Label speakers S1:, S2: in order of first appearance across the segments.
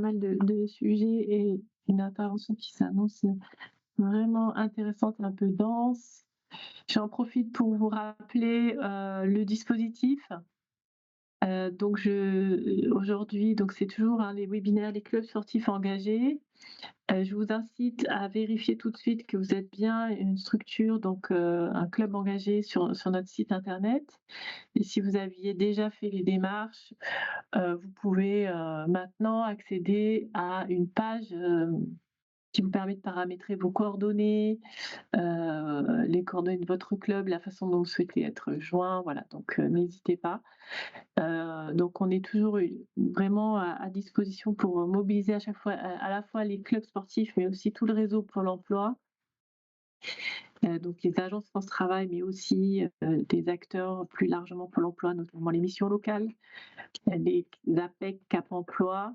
S1: mal de sujets et une intervention qui s'annonce vraiment intéressante et un peu dense. J'en profite pour vous rappeler, le dispositif. Donc aujourd'hui, donc c'est toujours, hein, les webinaires, les clubs sportifs engagés. Je vous incite à vérifier tout de suite que vous êtes bien une structure, donc un club engagé sur notre site internet. Et si vous aviez déjà fait les démarches, vous pouvez, maintenant accéder à une page, qui vous permet de paramétrer vos coordonnées, les coordonnées de votre club, la façon dont vous souhaitez être joint, voilà, donc n'hésitez pas. Donc on est toujours vraiment à disposition pour mobiliser à chaque fois, à la fois les clubs sportifs, mais aussi tout le réseau Pôle emploi, donc les agences France Travail, mais aussi des acteurs plus largement Pôle emploi, notamment les missions locales, les APEC, Cap emploi,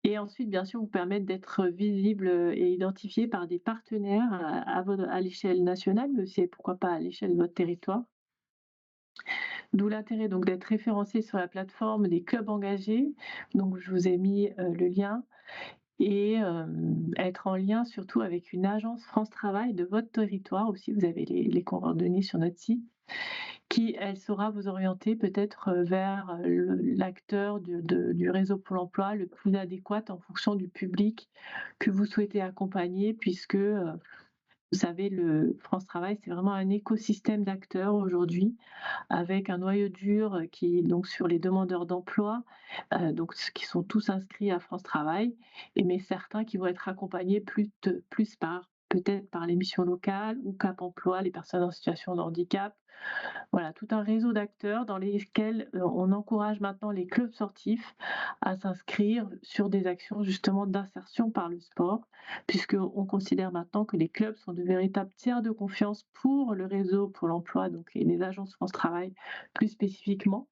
S1: et ensuite, bien sûr, vous permettre d'être visible et identifié par des partenaires à l'échelle nationale, mais aussi, pourquoi pas, à l'échelle de votre territoire. D'où l'intérêt donc d'être référencé sur la plateforme des clubs engagés. Donc je vous ai mis le lien, et être en lien surtout avec une agence France Travail de votre territoire aussi. Vous avez les coordonnées sur notre site, qui elle saura vous orienter peut-être vers l'acteur du réseau Pôle emploi le plus adéquat en fonction du public que vous souhaitez accompagner, puisque vous savez, le France Travail, c'est vraiment un écosystème d'acteurs aujourd'hui, avec un noyau dur qui est donc sur les demandeurs d'emploi, donc qui sont tous inscrits à France Travail, mais certains qui vont être accompagnés plus par peut-être par les missions locales ou Cap emploi, les personnes en situation de handicap. Voilà, tout un réseau d'acteurs dans lesquels on encourage maintenant les clubs sportifs à s'inscrire sur des actions justement d'insertion par le sport, puisqu'on considère maintenant que les clubs sont de véritables tiers de confiance pour le réseau Pôle emploi, donc, et les agences France Travail plus spécifiquement,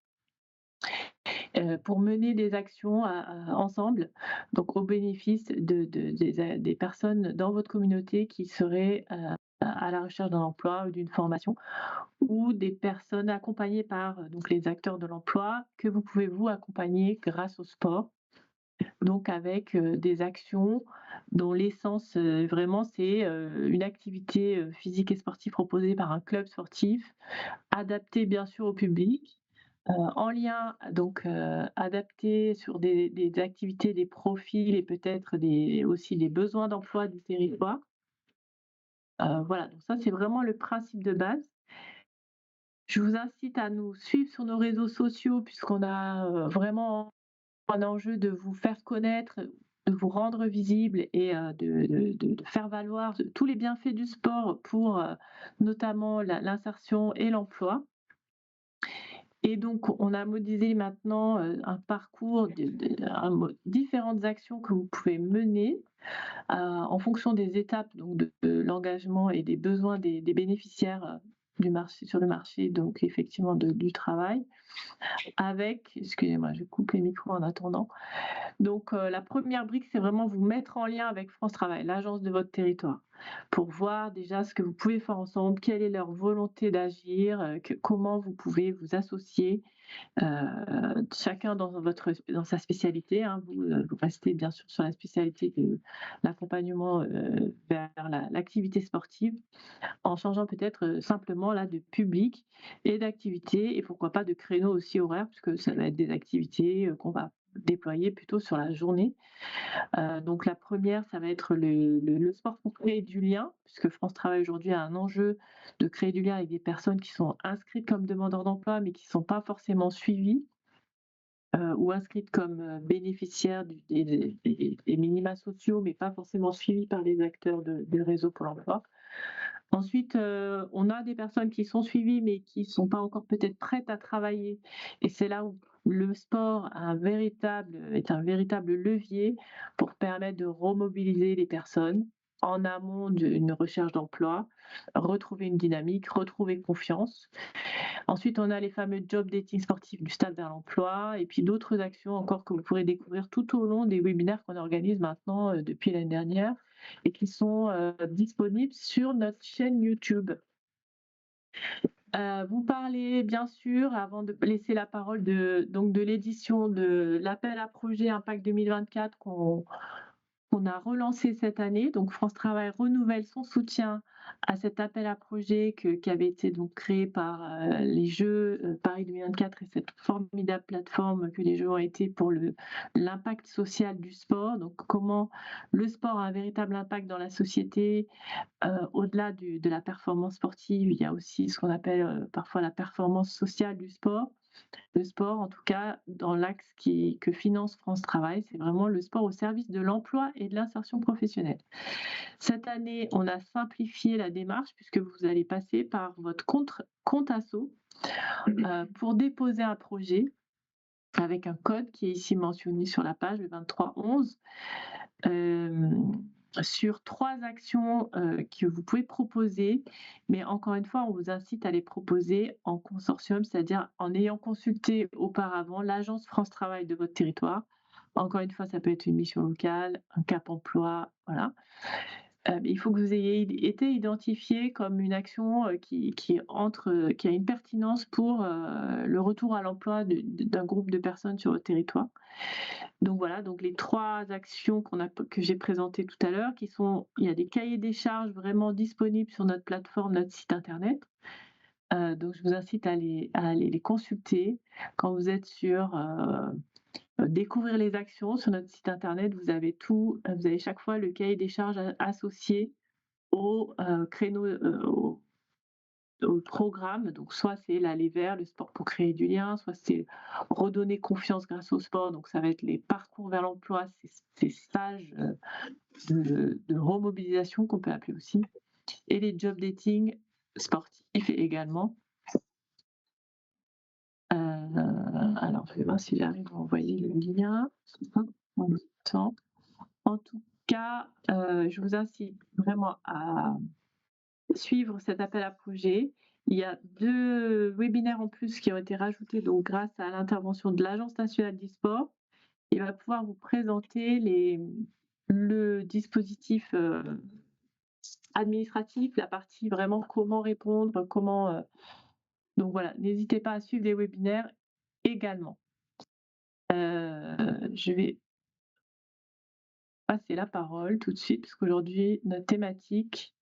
S1: pour mener des actions ensemble, donc au bénéfice des personnes dans votre communauté qui seraient à la recherche d'un emploi ou d'une formation, ou des personnes accompagnées par donc les acteurs de l'emploi que vous pouvez vous accompagner grâce au sport. Donc avec des actions dont l'essence vraiment c'est une activité physique et sportive proposée par un club sportif, adapté bien sûr au public, en lien donc adapté sur des activités, des profils et peut-être aussi des besoins d'emploi du territoire. Voilà, donc ça c'est vraiment le principe de base. Je vous incite à nous suivre sur nos réseaux sociaux, puisqu'on a vraiment un enjeu de vous faire connaître, de vous rendre visible, et de faire valoir tous les bienfaits du sport pour notamment l'insertion et l'emploi. Et donc on a modélisé maintenant un parcours différentes actions que vous pouvez mener en fonction des étapes donc de l'engagement et des besoins des bénéficiaires du marché, sur le marché, donc effectivement du travail, avec, excusez-moi, je coupe les micros en attendant. Donc la première brique, c'est vraiment vous mettre en lien avec France Travail, l'agence de votre territoire, pour voir déjà ce que vous pouvez faire ensemble, quelle est leur volonté d'agir, comment vous pouvez vous associer, chacun dans sa spécialité, hein. Vous restez bien sûr sur la spécialité de l'accompagnement vers l'activité sportive, en changeant peut-être simplement là de public et d'activité, et pourquoi pas de créneaux aussi horaires, puisque ça va être des activités qu'on va déployer plutôt sur la journée. Donc la première, ça va être le sport pour créer du lien, puisque France Travail aujourd'hui a un enjeu de créer du lien avec des personnes qui sont inscrites comme demandeurs d'emploi, mais qui ne sont pas forcément suivies, ou inscrites comme bénéficiaires des minima sociaux, mais pas forcément suivies par les acteurs du réseau Pôle emploi. Ensuite, on a des personnes qui sont suivies, mais qui ne sont pas encore peut-être prêtes à travailler, et c'est là où le sport est un véritable levier pour permettre de remobiliser les personnes en amont d'une recherche d'emploi, retrouver une dynamique, retrouver confiance. Ensuite, on a les fameux job dating sportifs du stade vers l'emploi, et puis d'autres actions encore que vous pourrez découvrir tout au long des webinaires qu'on organise maintenant depuis l'année dernière, et qui sont disponibles sur notre chaîne YouTube. Vous parlez bien sûr, avant de laisser la parole, de l'édition de l'appel à projet Impact 2024 qu'on a relancé cette année. Donc France Travail renouvelle son soutien à cet appel à projet qui avait été donc créé par les Jeux Paris 2024 et cette formidable plateforme que les Jeux ont été pour l'impact social du sport. Donc comment le sport a un véritable impact dans la société. Au-delà de la performance sportive, il y a aussi ce qu'on appelle parfois la performance sociale du sport. Le sport, en tout cas, dans l'axe que finance France Travail, c'est vraiment le sport au service de l'emploi et de l'insertion professionnelle. Cette année, on a simplifié la démarche puisque vous allez passer par votre compte asso pour déposer un projet avec un code qui est ici mentionné sur la page, le 2311, sur 3 actions que vous pouvez proposer. Mais encore une fois, on vous incite à les proposer en consortium, c'est-à-dire en ayant consulté auparavant l'agence France Travail de votre territoire. Encore une fois, ça peut être une mission locale, un cap emploi, voilà. Il faut que vous ayez été identifié comme une action qui a une pertinence pour le retour à l'emploi d'un groupe de personnes sur votre territoire. Donc voilà, donc les 3 actions que j'ai présentées tout à l'heure, il y a des cahiers des charges vraiment disponibles sur notre plateforme, notre site internet. Donc je vous incite à aller les consulter. Quand vous êtes sur découvrir les actions sur notre site internet, vous avez chaque fois le cahier des charges associé au créneau, au programme. Donc soit c'est l'aller vers, le sport pour créer du lien, soit c'est redonner confiance grâce au sport. Donc ça va être les parcours vers l'emploi, ces stages de remobilisation qu'on peut appeler aussi, et les job dating sportifs également. Alors je vais voir si j'arrive à envoyer le lien en même temps. En tout cas, je vous incite vraiment à suivre cet appel à projet. Il y a 2 webinaires en plus qui ont été rajoutés donc grâce à l'intervention de l'Agence nationale du sport. Il va pouvoir vous présenter le dispositif administratif, la partie vraiment comment répondre, comment. Donc voilà, n'hésitez pas à suivre les webinaires également. Je vais passer la parole tout de suite, parce qu'aujourd'hui, notre thématique,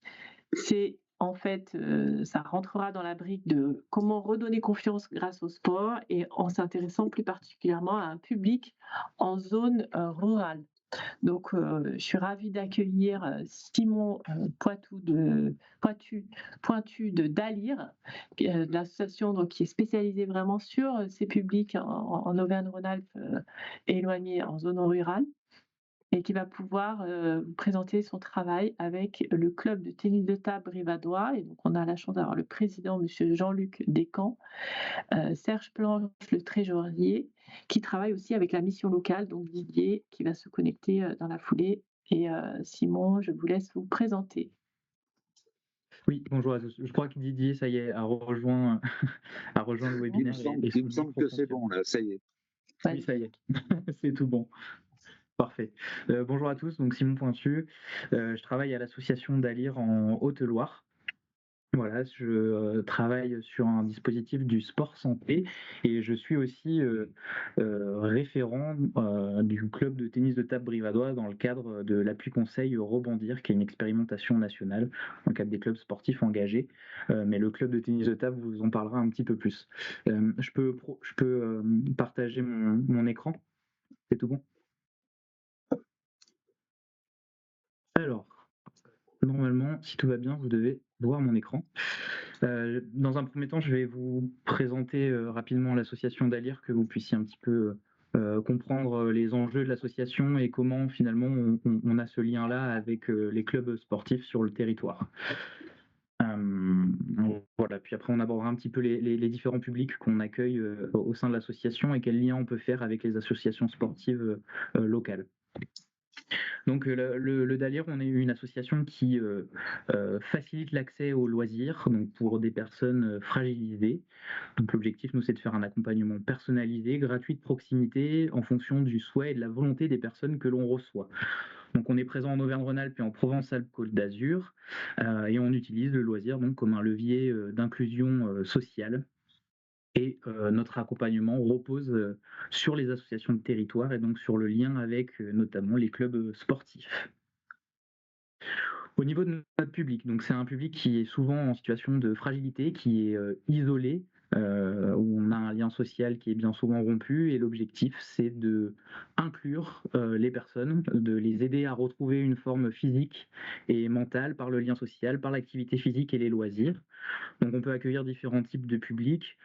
S1: c'est en fait, ça rentrera dans la brique de comment redonner confiance grâce au sport et en s'intéressant plus particulièrement à un public en zone rurale. Donc, je suis ravie d'accueillir Simon Pointu de Dalir, de l'association donc, qui est spécialisée vraiment sur ces publics en Auvergne-Rhône-Alpes éloignés en zone rurale, et qui va pouvoir vous présenter son travail avec le club de tennis de table brivadois. Et donc, on a la chance d'avoir le président, monsieur Jean-Luc Descamps, Serge Planche, le trésorier, qui travaille aussi avec la mission locale, donc Didier, qui va se connecter dans la foulée. Et Simon, je vous laisse vous présenter.
S2: Oui, bonjour à tous. Je crois que Didier, ça y est, a rejoint, a rejoint le webinaire.
S3: Il me semble que c'est bon, là, ça y est.
S2: Oui, ça y est, c'est tout bon. Parfait. Bonjour à tous, donc Simon Pointu. Je travaille à l'association Dalir en Haute-Loire. Voilà, je travaille sur un dispositif du sport santé et je suis aussi référent du club de tennis de table brivadois dans le cadre de l'appui conseil Rebondir, qui est une expérimentation nationale dans le cadre des clubs sportifs engagés. Mais le club de tennis de table vous en parlera un petit peu plus. Je peux partager mon écran. C'est tout bon? Alors, normalement, si tout va bien, vous devez voir mon écran. Dans un premier temps, je vais vous présenter rapidement l'association Dalir, que vous puissiez un petit peu comprendre les enjeux de l'association et comment finalement on a ce lien-là avec les clubs sportifs sur le territoire. Voilà, puis après on abordera un petit peu les différents publics qu'on accueille au sein de l'association et quel lien on peut faire avec les associations sportives locales. Donc le Dalir, on est une association qui facilite l'accès aux loisirs, donc pour des personnes fragilisées. Donc l'objectif, nous, c'est de faire un accompagnement personnalisé, gratuit, de proximité, en fonction du souhait et de la volonté des personnes que l'on reçoit. Donc on est présent en Auvergne-Rhône-Alpes et en Provence-Alpes-Côte d'Azur, et on utilise le loisir donc comme un levier d'inclusion sociale. Et notre accompagnement repose sur les associations de territoire et donc sur le lien avec notamment les clubs sportifs. Au niveau de notre public, donc c'est un public qui est souvent en situation de fragilité, qui est isolé, où on a un lien social qui est bien souvent rompu, et l'objectif c'est de inclure les personnes, de les aider à retrouver une forme physique et mentale par le lien social, par l'activité physique et les loisirs. Donc on peut accueillir différents types de publics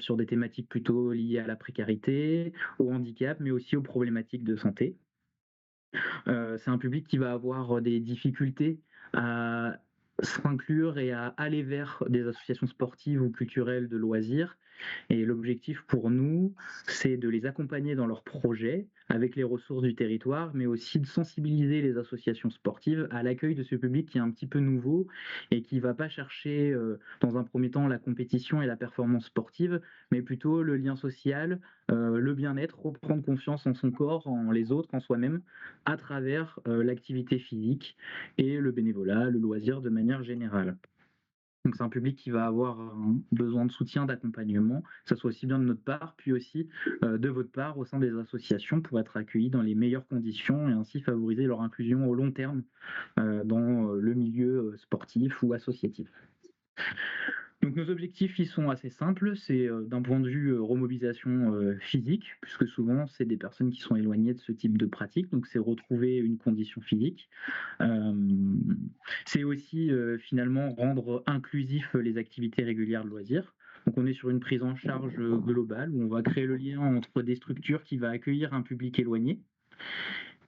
S2: sur des thématiques plutôt liées à la précarité, au handicap, mais aussi aux problématiques de santé. C'est un public qui va avoir des difficultés à s'inclure et à aller vers des associations sportives ou culturelles de loisirs. Et l'objectif pour nous, c'est de les accompagner dans leurs projets avec les ressources du territoire, mais aussi de sensibiliser les associations sportives à l'accueil de ce public qui est un petit peu nouveau et qui ne va pas chercher dans un premier temps la compétition et la performance sportive, mais plutôt le lien social, le bien-être, reprendre confiance en son corps, en les autres, en soi-même, à travers l'activité physique et le bénévolat, le loisir de manière générale. Donc c'est un public qui va avoir besoin de soutien, d'accompagnement, que ce soit aussi bien de notre part, puis aussi de votre part au sein des associations pour être accueillis dans les meilleures conditions et ainsi favoriser leur inclusion au long terme dans le milieu sportif ou associatif. Donc nos objectifs, ils sont assez simples. C'est d'un point de vue remobilisation physique, puisque souvent c'est des personnes qui sont éloignées de ce type de pratique, donc c'est retrouver une condition physique. C'est aussi finalement rendre inclusif les activités régulières de loisirs. Donc on est sur une prise en charge globale où on va créer le lien entre des structures qui va accueillir un public éloigné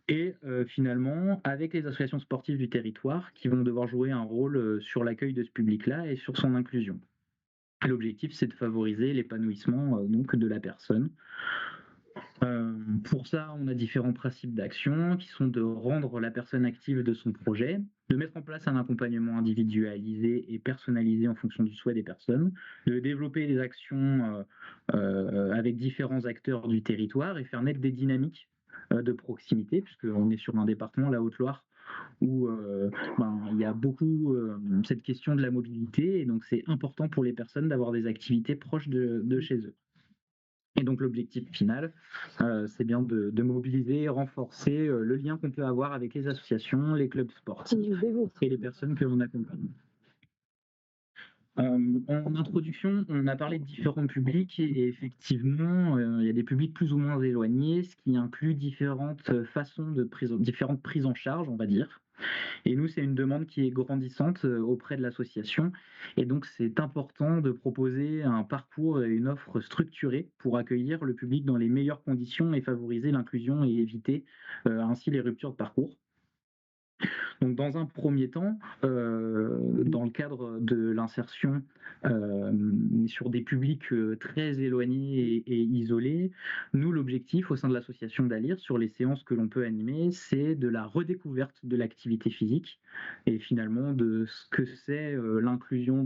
S2: et finalement avec les associations sportives du territoire qui vont devoir jouer un rôle sur l'accueil de ce public-là et sur son inclusion. L'objectif, c'est de favoriser l'épanouissement donc de la personne. Pour ça, on a différents principes d'action qui sont de rendre la personne active de son projet, de mettre en place un accompagnement individualisé et personnalisé en fonction du souhait des personnes, de développer des actions avec différents acteurs du territoire et faire naître des dynamiques de proximité, puisqu'on est sur un département, la Haute-Loire, où il y a beaucoup cette question de la mobilité, et donc c'est important pour les personnes d'avoir des activités proches de chez eux. Et donc l'objectif final, c'est bien de mobiliser et renforcer le lien qu'on peut avoir avec les associations, les clubs sportifs et les personnes que l'on accompagne. En introduction, on a parlé de différents publics et effectivement, il y a des publics plus ou moins éloignés, ce qui inclut différentes façons différentes prises en charge, on va dire. Et nous, c'est une demande qui est grandissante auprès de l'association. Et donc, c'est important de proposer un parcours et une offre structurée pour accueillir le public dans les meilleures conditions et favoriser l'inclusion et éviter ainsi les ruptures de parcours. Donc, dans un premier temps, dans le cadre de l'insertion sur des publics très éloignés et isolés, nous, l'objectif au sein de l'association d'Alir, sur les séances que l'on peut animer, c'est de la redécouverte de l'activité physique et finalement de ce que c'est l'inclusion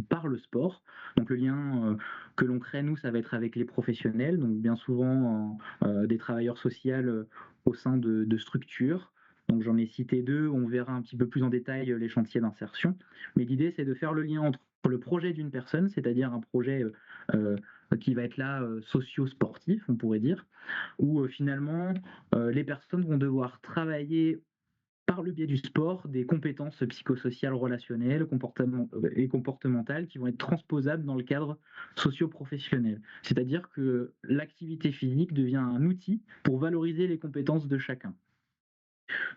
S2: par le sport. Donc, le lien que l'on crée, nous, ça va être avec les professionnels, donc bien souvent des travailleurs sociaux au sein de structures. Donc j'en ai cité deux, on verra un petit peu plus en détail les chantiers d'insertion. Mais l'idée, c'est de faire le lien entre le projet d'une personne, c'est-à-dire un projet qui va être là socio-sportif, on pourrait dire, où finalement les personnes vont devoir travailler par le biais du sport des compétences psychosociales, relationnelles et comportementales qui vont être transposables dans le cadre socio-professionnel. C'est-à-dire que l'activité physique devient un outil pour valoriser les compétences de chacun.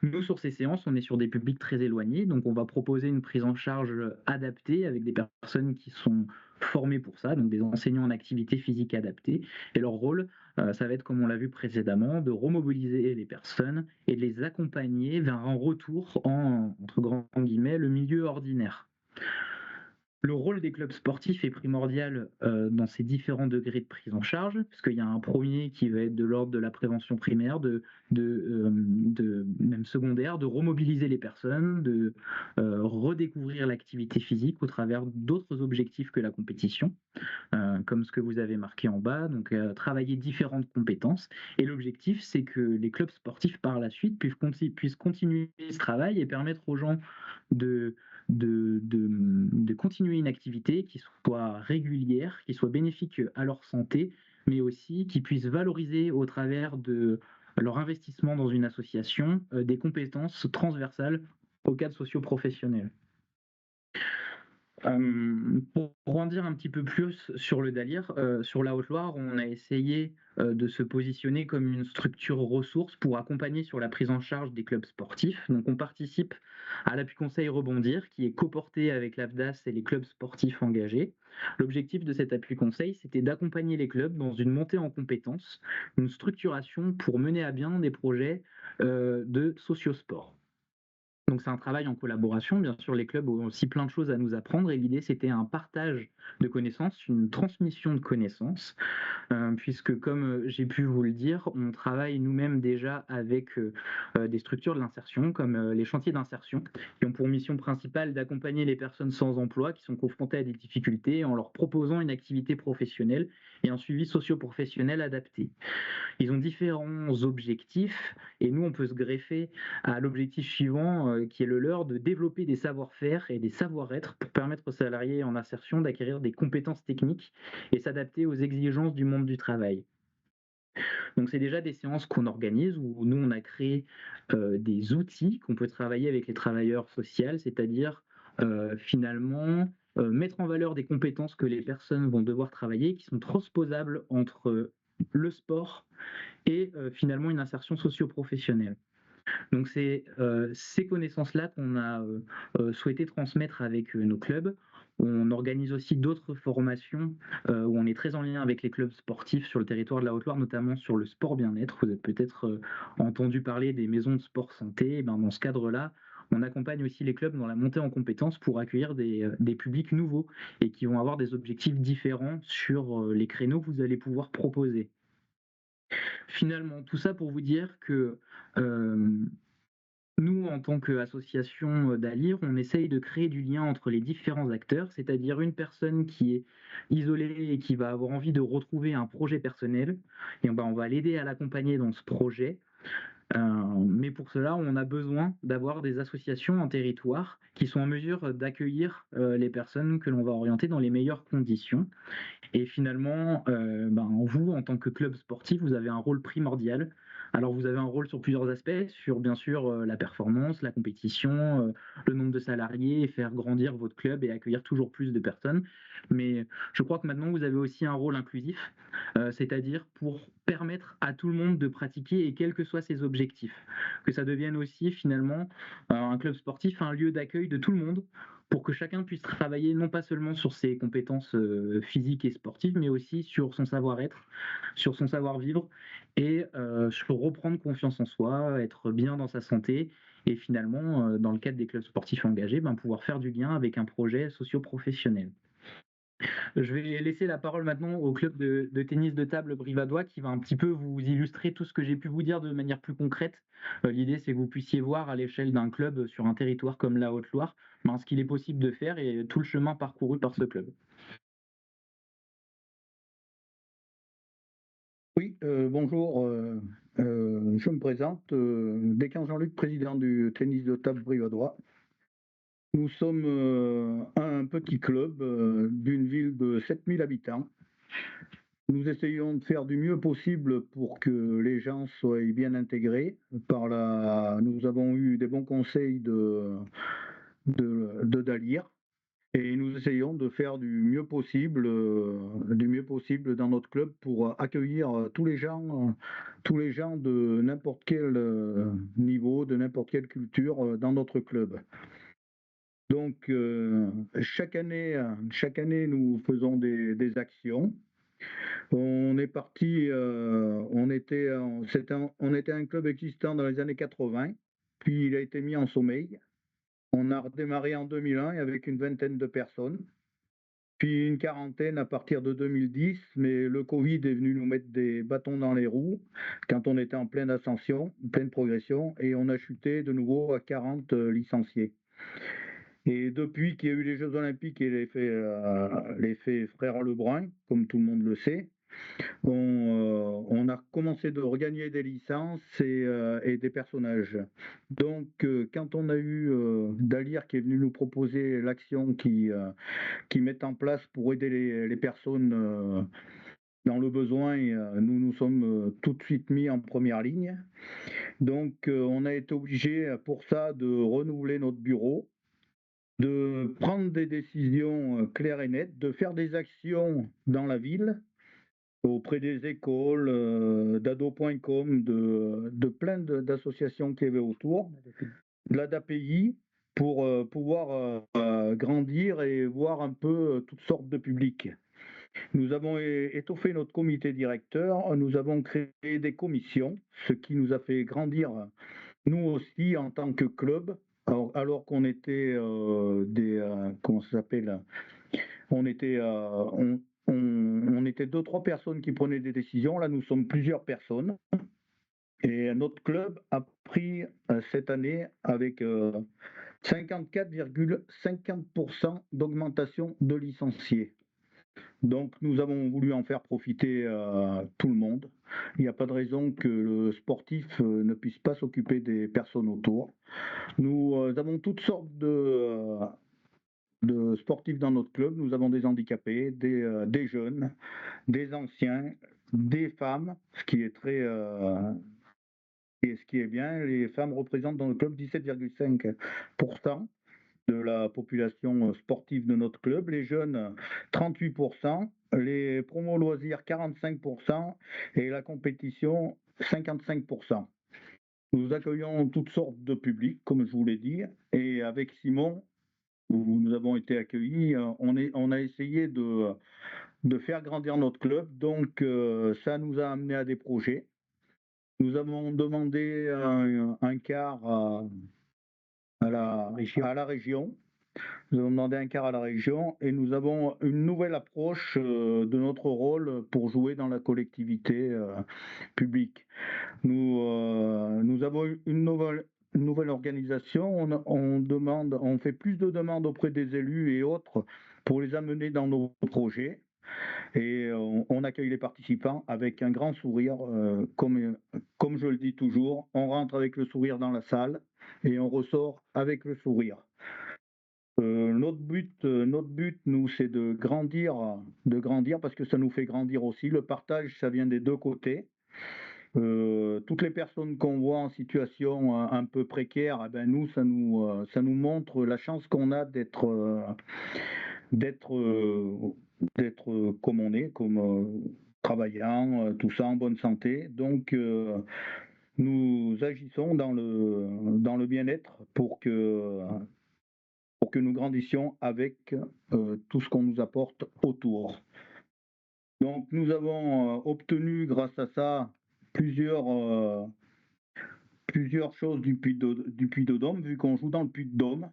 S2: Nous, sur ces séances, on est sur des publics très éloignés, donc on va proposer une prise en charge adaptée avec des personnes qui sont formées pour ça, donc des enseignants en activité physique adaptée. Et leur rôle, ça va être, comme on l'a vu précédemment, de remobiliser les personnes et de les accompagner vers un retour en, entre grands guillemets, le milieu ordinaire. Le rôle des clubs sportifs est primordial, dans ces différents degrés de prise en charge, puisqu'il y a un premier qui va être de l'ordre de la prévention primaire, de même secondaire, de remobiliser les personnes, de, redécouvrir l'activité physique au travers d'autres objectifs que la compétition, comme ce que vous avez marqué en bas, donc travailler différentes compétences. Et l'objectif, c'est que les clubs sportifs, par la suite, puissent continuer ce travail et permettre aux gens de de continuer une activité qui soit régulière, qui soit bénéfique à leur santé, mais aussi qui puisse valoriser au travers de leur investissement dans une association, des compétences transversales au cadre socio-professionnel. Pour en dire un petit peu plus sur le Dalir, sur la Haute-Loire, on a essayé de se positionner comme une structure ressource pour accompagner sur la prise en charge des clubs sportifs. Donc on participe à l'appui conseil Rebondir, qui est coporté avec l'AFDAS et les clubs sportifs engagés. L'objectif de cet appui conseil, c'était d'accompagner les clubs dans une montée en compétences, une structuration pour mener à bien des projets de sociosport. Donc c'est un travail en collaboration. Bien sûr, les clubs ont aussi plein de choses à nous apprendre et l'idée, c'était un partage de connaissances, une transmission de connaissances, puisque comme j'ai pu vous le dire, on travaille nous-mêmes déjà avec des structures de l'insertion, comme les chantiers d'insertion, qui ont pour mission principale d'accompagner les personnes sans emploi qui sont confrontées à des difficultés en leur proposant une activité professionnelle et un suivi socio-professionnel adapté. Ils ont différents objectifs et nous, on peut se greffer à l'objectif suivant qui est le leur de développer des savoir-faire et des savoir-être pour permettre aux salariés en insertion d'acquérir des compétences techniques et s'adapter aux exigences du monde du travail. Donc c'est déjà des séances qu'on organise où nous, on a créé des outils qu'on peut travailler avec les travailleurs sociaux, c'est-à-dire finalement mettre en valeur des compétences que les personnes vont devoir travailler qui sont transposables entre le sport et finalement une insertion socio-professionnelle. Donc c'est ces connaissances-là qu'on a souhaité transmettre avec nos clubs. On organise aussi d'autres formations où on est très en lien avec les clubs sportifs sur le territoire de la Haute-Loire, notamment sur le sport bien-être. Vous avez peut-être entendu parler des maisons de sport santé. Et ben, dans ce cadre-là, on accompagne aussi les clubs dans la montée en compétences pour accueillir des publics nouveaux et qui vont avoir des objectifs différents sur les créneaux que vous allez pouvoir proposer. Finalement, tout ça pour vous dire que nous, en tant qu'association d'Alir, on essaye de créer du lien entre les différents acteurs, c'est-à-dire une personne qui est isolée et qui va avoir envie de retrouver un projet personnel, et on va l'aider à l'accompagner dans ce projet. Mais pour cela, on a besoin d'avoir des associations en territoire qui sont en mesure d'accueillir les personnes que l'on va orienter dans les meilleures conditions. Et finalement, vous, en tant que club sportif, vous avez un rôle primordial. Alors, vous avez un rôle sur plusieurs aspects, sur bien sûr la performance, la compétition, le nombre de salariés, et faire grandir votre club et accueillir toujours plus de personnes. Mais je crois que maintenant, vous avez aussi un rôle inclusif, c'est-à-dire pour permettre à tout le monde de pratiquer et quels que soient ses objectifs. Que ça devienne aussi finalement un club sportif, un lieu d'accueil de tout le monde pour que chacun puisse travailler non pas seulement sur ses compétences physiques et sportives, mais aussi sur son savoir-être, sur son savoir-vivre et sur reprendre confiance en soi, être bien dans sa santé et finalement, dans le cadre des clubs sportifs engagés, pouvoir faire du lien avec un projet socio-professionnel. Je vais laisser la parole maintenant au club de tennis de table brivadois qui va un petit peu vous illustrer tout ce que j'ai pu vous dire de manière plus concrète. L'idée, c'est que vous puissiez voir à l'échelle d'un club sur un territoire comme la Haute-Loire, ce qu'il est possible de faire et tout le chemin parcouru par ce club.
S4: Oui, bonjour. Je me présente, Descamps Jean-Luc, président du tennis de table brivadois. Nous sommes un petit club d'une ville de 7000 habitants. Nous essayons de faire du mieux possible pour que les gens soient bien intégrés. Nous avons eu des bons conseils de Dalir. Et nous essayons de faire du mieux possible dans notre club pour accueillir tous les gens de n'importe quel niveau, de n'importe quelle culture dans notre club. Donc chaque année, nous faisons des actions. On est parti, on était un club existant dans les années 80, puis il a été mis en sommeil. On a redémarré en 2001 avec une vingtaine de personnes. puis une quarantaine à partir de 2010, mais le Covid est venu nous mettre des bâtons dans les roues quand on était en pleine ascension, pleine progression, et on a chuté de nouveau à 40 licenciés. Et depuis qu'il y a eu les Jeux Olympiques et l'effet Frère Lebrun, comme tout le monde le sait, on a commencé de regagner des licences et des personnages. Donc, quand on a eu Dalir qui est venu nous proposer l'action qui met en place pour aider les personnes dans le besoin, nous nous sommes tout de suite mis en première ligne. Donc, on a été obligé pour ça de renouveler notre bureau, de prendre des décisions claires et nettes, de faire des actions dans la ville, auprès des écoles, d'ado.com, de plein d'associations qu'il y avait autour, de la d'API, pour pouvoir grandir et voir un peu toutes sortes de publics. Nous avons étoffé notre comité directeur, nous avons créé des commissions, ce qui nous a fait grandir, nous aussi, en tant que club, alors qu'on était comment ça s'appelle, on était, on était 2-3 personnes qui prenaient des décisions. Là, nous sommes plusieurs personnes. Et notre club a pris cette année avec 54,50% d'augmentation de licenciés. Donc, nous avons voulu en faire profiter tout le monde. Il n'y a pas de raison que le sportif ne puisse pas s'occuper des personnes autour. Nous avons toutes sortes de sportifs dans notre club. Nous avons des handicapés, des jeunes, des anciens, des femmes, ce qui est et ce qui est bien. Les femmes représentent dans le club 17,5% de la population sportive de notre club, les jeunes 38%, les promos loisirs 45% et la compétition 55%. Nous accueillons toutes sortes de publics, comme je vous l'ai dit, et avec Simon, où nous avons été accueillis, on a essayé de faire grandir notre club, donc ça nous a amené à des projets. Nous avons demandé un quart à la région. Nous avons demandé un quart à la région et nous avons une nouvelle approche de notre rôle pour jouer dans la collectivité publique. Nous avons une nouvelle organisation. On fait plus de demandes auprès des élus et autres pour les amener dans nos projets. Et on accueille les participants avec un grand sourire, comme je le dis toujours, on rentre avec le sourire dans la salle et on ressort avec le sourire. Notre but, nous, c'est de grandir parce que ça nous fait grandir aussi. Le partage, ça vient des deux côtés. Toutes les personnes qu'on voit en situation un peu précaire, eh ben nous, ça nous montre la chance qu'on a d'être comme on est, comme travaillant, tout ça en bonne santé. Donc, nous agissons dans le bien-être pour que nous grandissions avec tout ce qu'on nous apporte autour. Donc nous avons obtenu grâce à ça plusieurs choses du Puy-de-Dôme, vu qu'on joue dans le Puy-de-Dôme,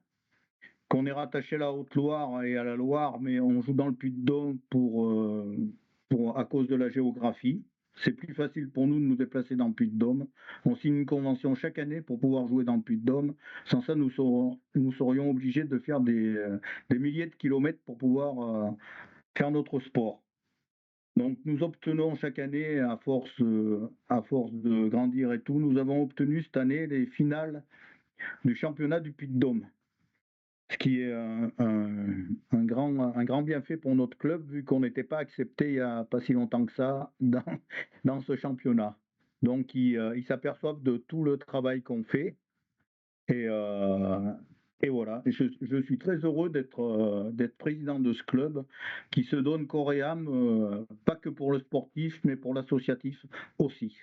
S4: qu'on est rattaché à la Haute-Loire et à la Loire, mais on joue dans le Puy-de-Dôme à cause de la géographie. C'est plus facile pour nous de nous déplacer dans le Puy-de-Dôme. On signe une convention chaque année pour pouvoir jouer dans le Puy-de-Dôme. Sans ça, nous serions obligés de faire des milliers de kilomètres pour pouvoir faire notre sport. Donc nous obtenons chaque année, à force de grandir et tout, nous avons obtenu cette année les finales du championnat du Puy-de-Dôme. Ce qui est un grand bienfait pour notre club, vu qu'on n'était pas accepté il n'y a pas si longtemps que ça dans ce championnat. Donc ils s'aperçoivent de tout le travail qu'on fait. Et voilà, je suis très heureux d'être président de ce club qui se donne corps et âme, pas que pour le sportif, mais pour l'associatif aussi.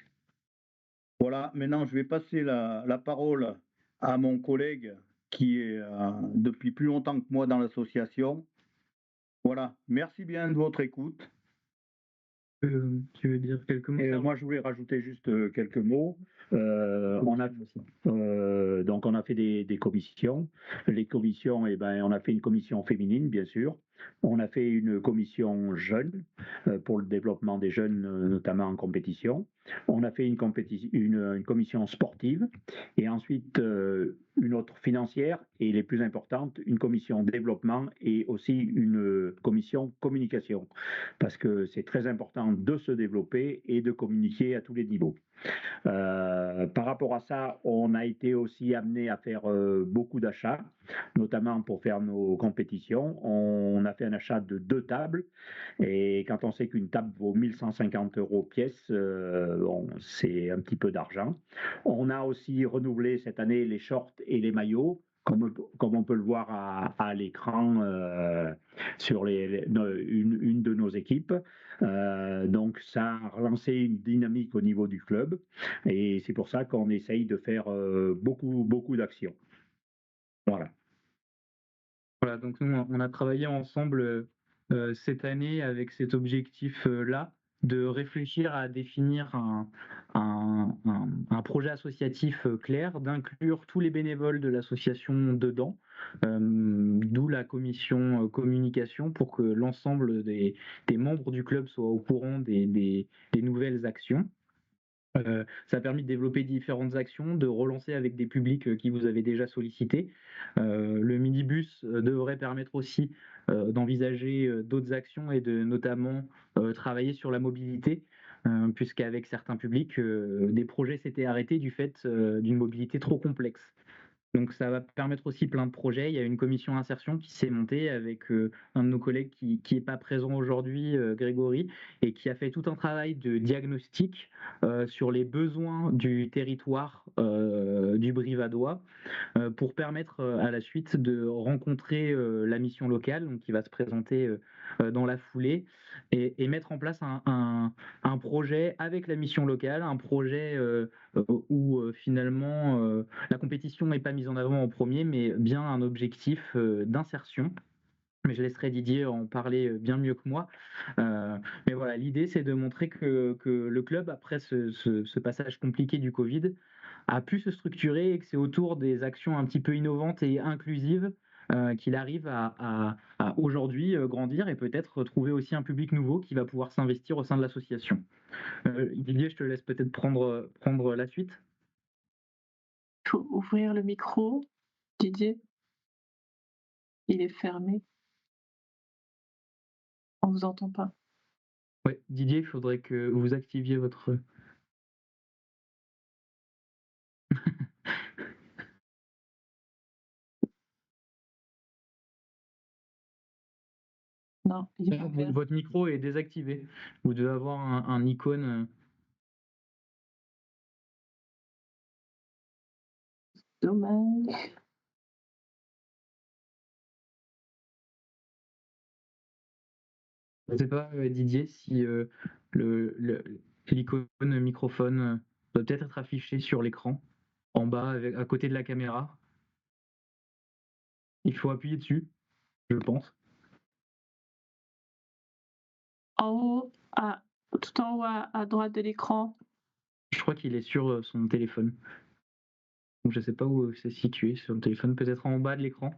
S4: Voilà, maintenant je vais passer la parole à mon collègue qui est depuis plus longtemps que moi dans l'association. Voilà, merci bien de votre écoute.
S2: Tu veux dire quelques mots?
S5: Moi, je voulais rajouter juste quelques mots. Donc, on a fait des commissions. Les commissions, on a fait une commission féminine, bien sûr. On a fait une commission jeunes pour le développement des jeunes, notamment en compétition. On a fait une commission sportive et ensuite une autre financière et les plus importantes, une commission développement et aussi une commission communication parce que c'est très important de se développer et de communiquer à tous les niveaux. Par rapport à ça, on a été aussi amené à faire beaucoup d'achats, notamment pour faire nos compétitions. On a fait un achat de 2 tables et quand on sait qu'une table vaut 1150 € pièce, bon, c'est un petit peu d'argent. On a aussi renouvelé cette année les shorts et les maillots. Comme on peut le voir à l'écran sur une de nos équipes. Donc ça a relancé une dynamique au niveau du club et c'est pour ça qu'on essaye de faire beaucoup d'actions. Voilà.
S2: Voilà, donc nous, on a travaillé ensemble cette année avec cet objectif-là de réfléchir à définir un projet associatif clair, d'inclure tous les bénévoles de l'association dedans, d'où la commission communication pour que l'ensemble des membres du club soient au courant des nouvelles actions. Ça a permis de développer différentes actions, de relancer avec des publics qui vous avaient déjà sollicité. Le minibus devrait permettre aussi d'envisager d'autres actions et de notamment travailler sur la mobilité, puisqu'avec certains publics, des projets s'étaient arrêtés du fait d'une mobilité trop complexe. Donc ça va permettre aussi plein de projets. Il y a une commission insertion qui s'est montée avec un de nos collègues qui est pas présent aujourd'hui, Grégory, et qui a fait tout un travail de diagnostic sur les besoins du territoire du Brivadois pour permettre à la suite de rencontrer la mission locale, donc qui va se présenter dans la foulée, et mettre en place un projet avec la mission locale, un projet où finalement la compétition n'est pas mise en avant en premier, mais bien un objectif d'insertion. Mais je laisserai Didier en parler bien mieux que moi. Mais voilà, l'idée, c'est de montrer que le club, après ce passage compliqué du Covid, a pu se structurer et que c'est autour des actions un petit peu innovantes et inclusives qu'il arrive à aujourd'hui grandir et peut-être trouver aussi un public nouveau qui va pouvoir s'investir au sein de l'association. Didier, je te laisse peut-être prendre la suite.
S1: Il faut ouvrir le micro, Didier. Il est fermé. On ne vous entend pas.
S2: Ouais, Didier, il faudrait que vous activiez votre...
S1: Non, il est pas ouvert.
S2: Votre micro est désactivé. Vous devez avoir un icône.
S1: Dommage.
S2: Je ne sais pas, Didier, si l'icône microphone doit peut-être être affiché sur l'écran, en bas, à côté de la caméra. Il faut appuyer dessus, je pense.
S1: En haut, tout en haut à droite de l'écran.
S2: Je crois qu'il est sur son téléphone. Donc, je ne sais pas où c'est situé sur le téléphone, peut-être en bas de l'écran.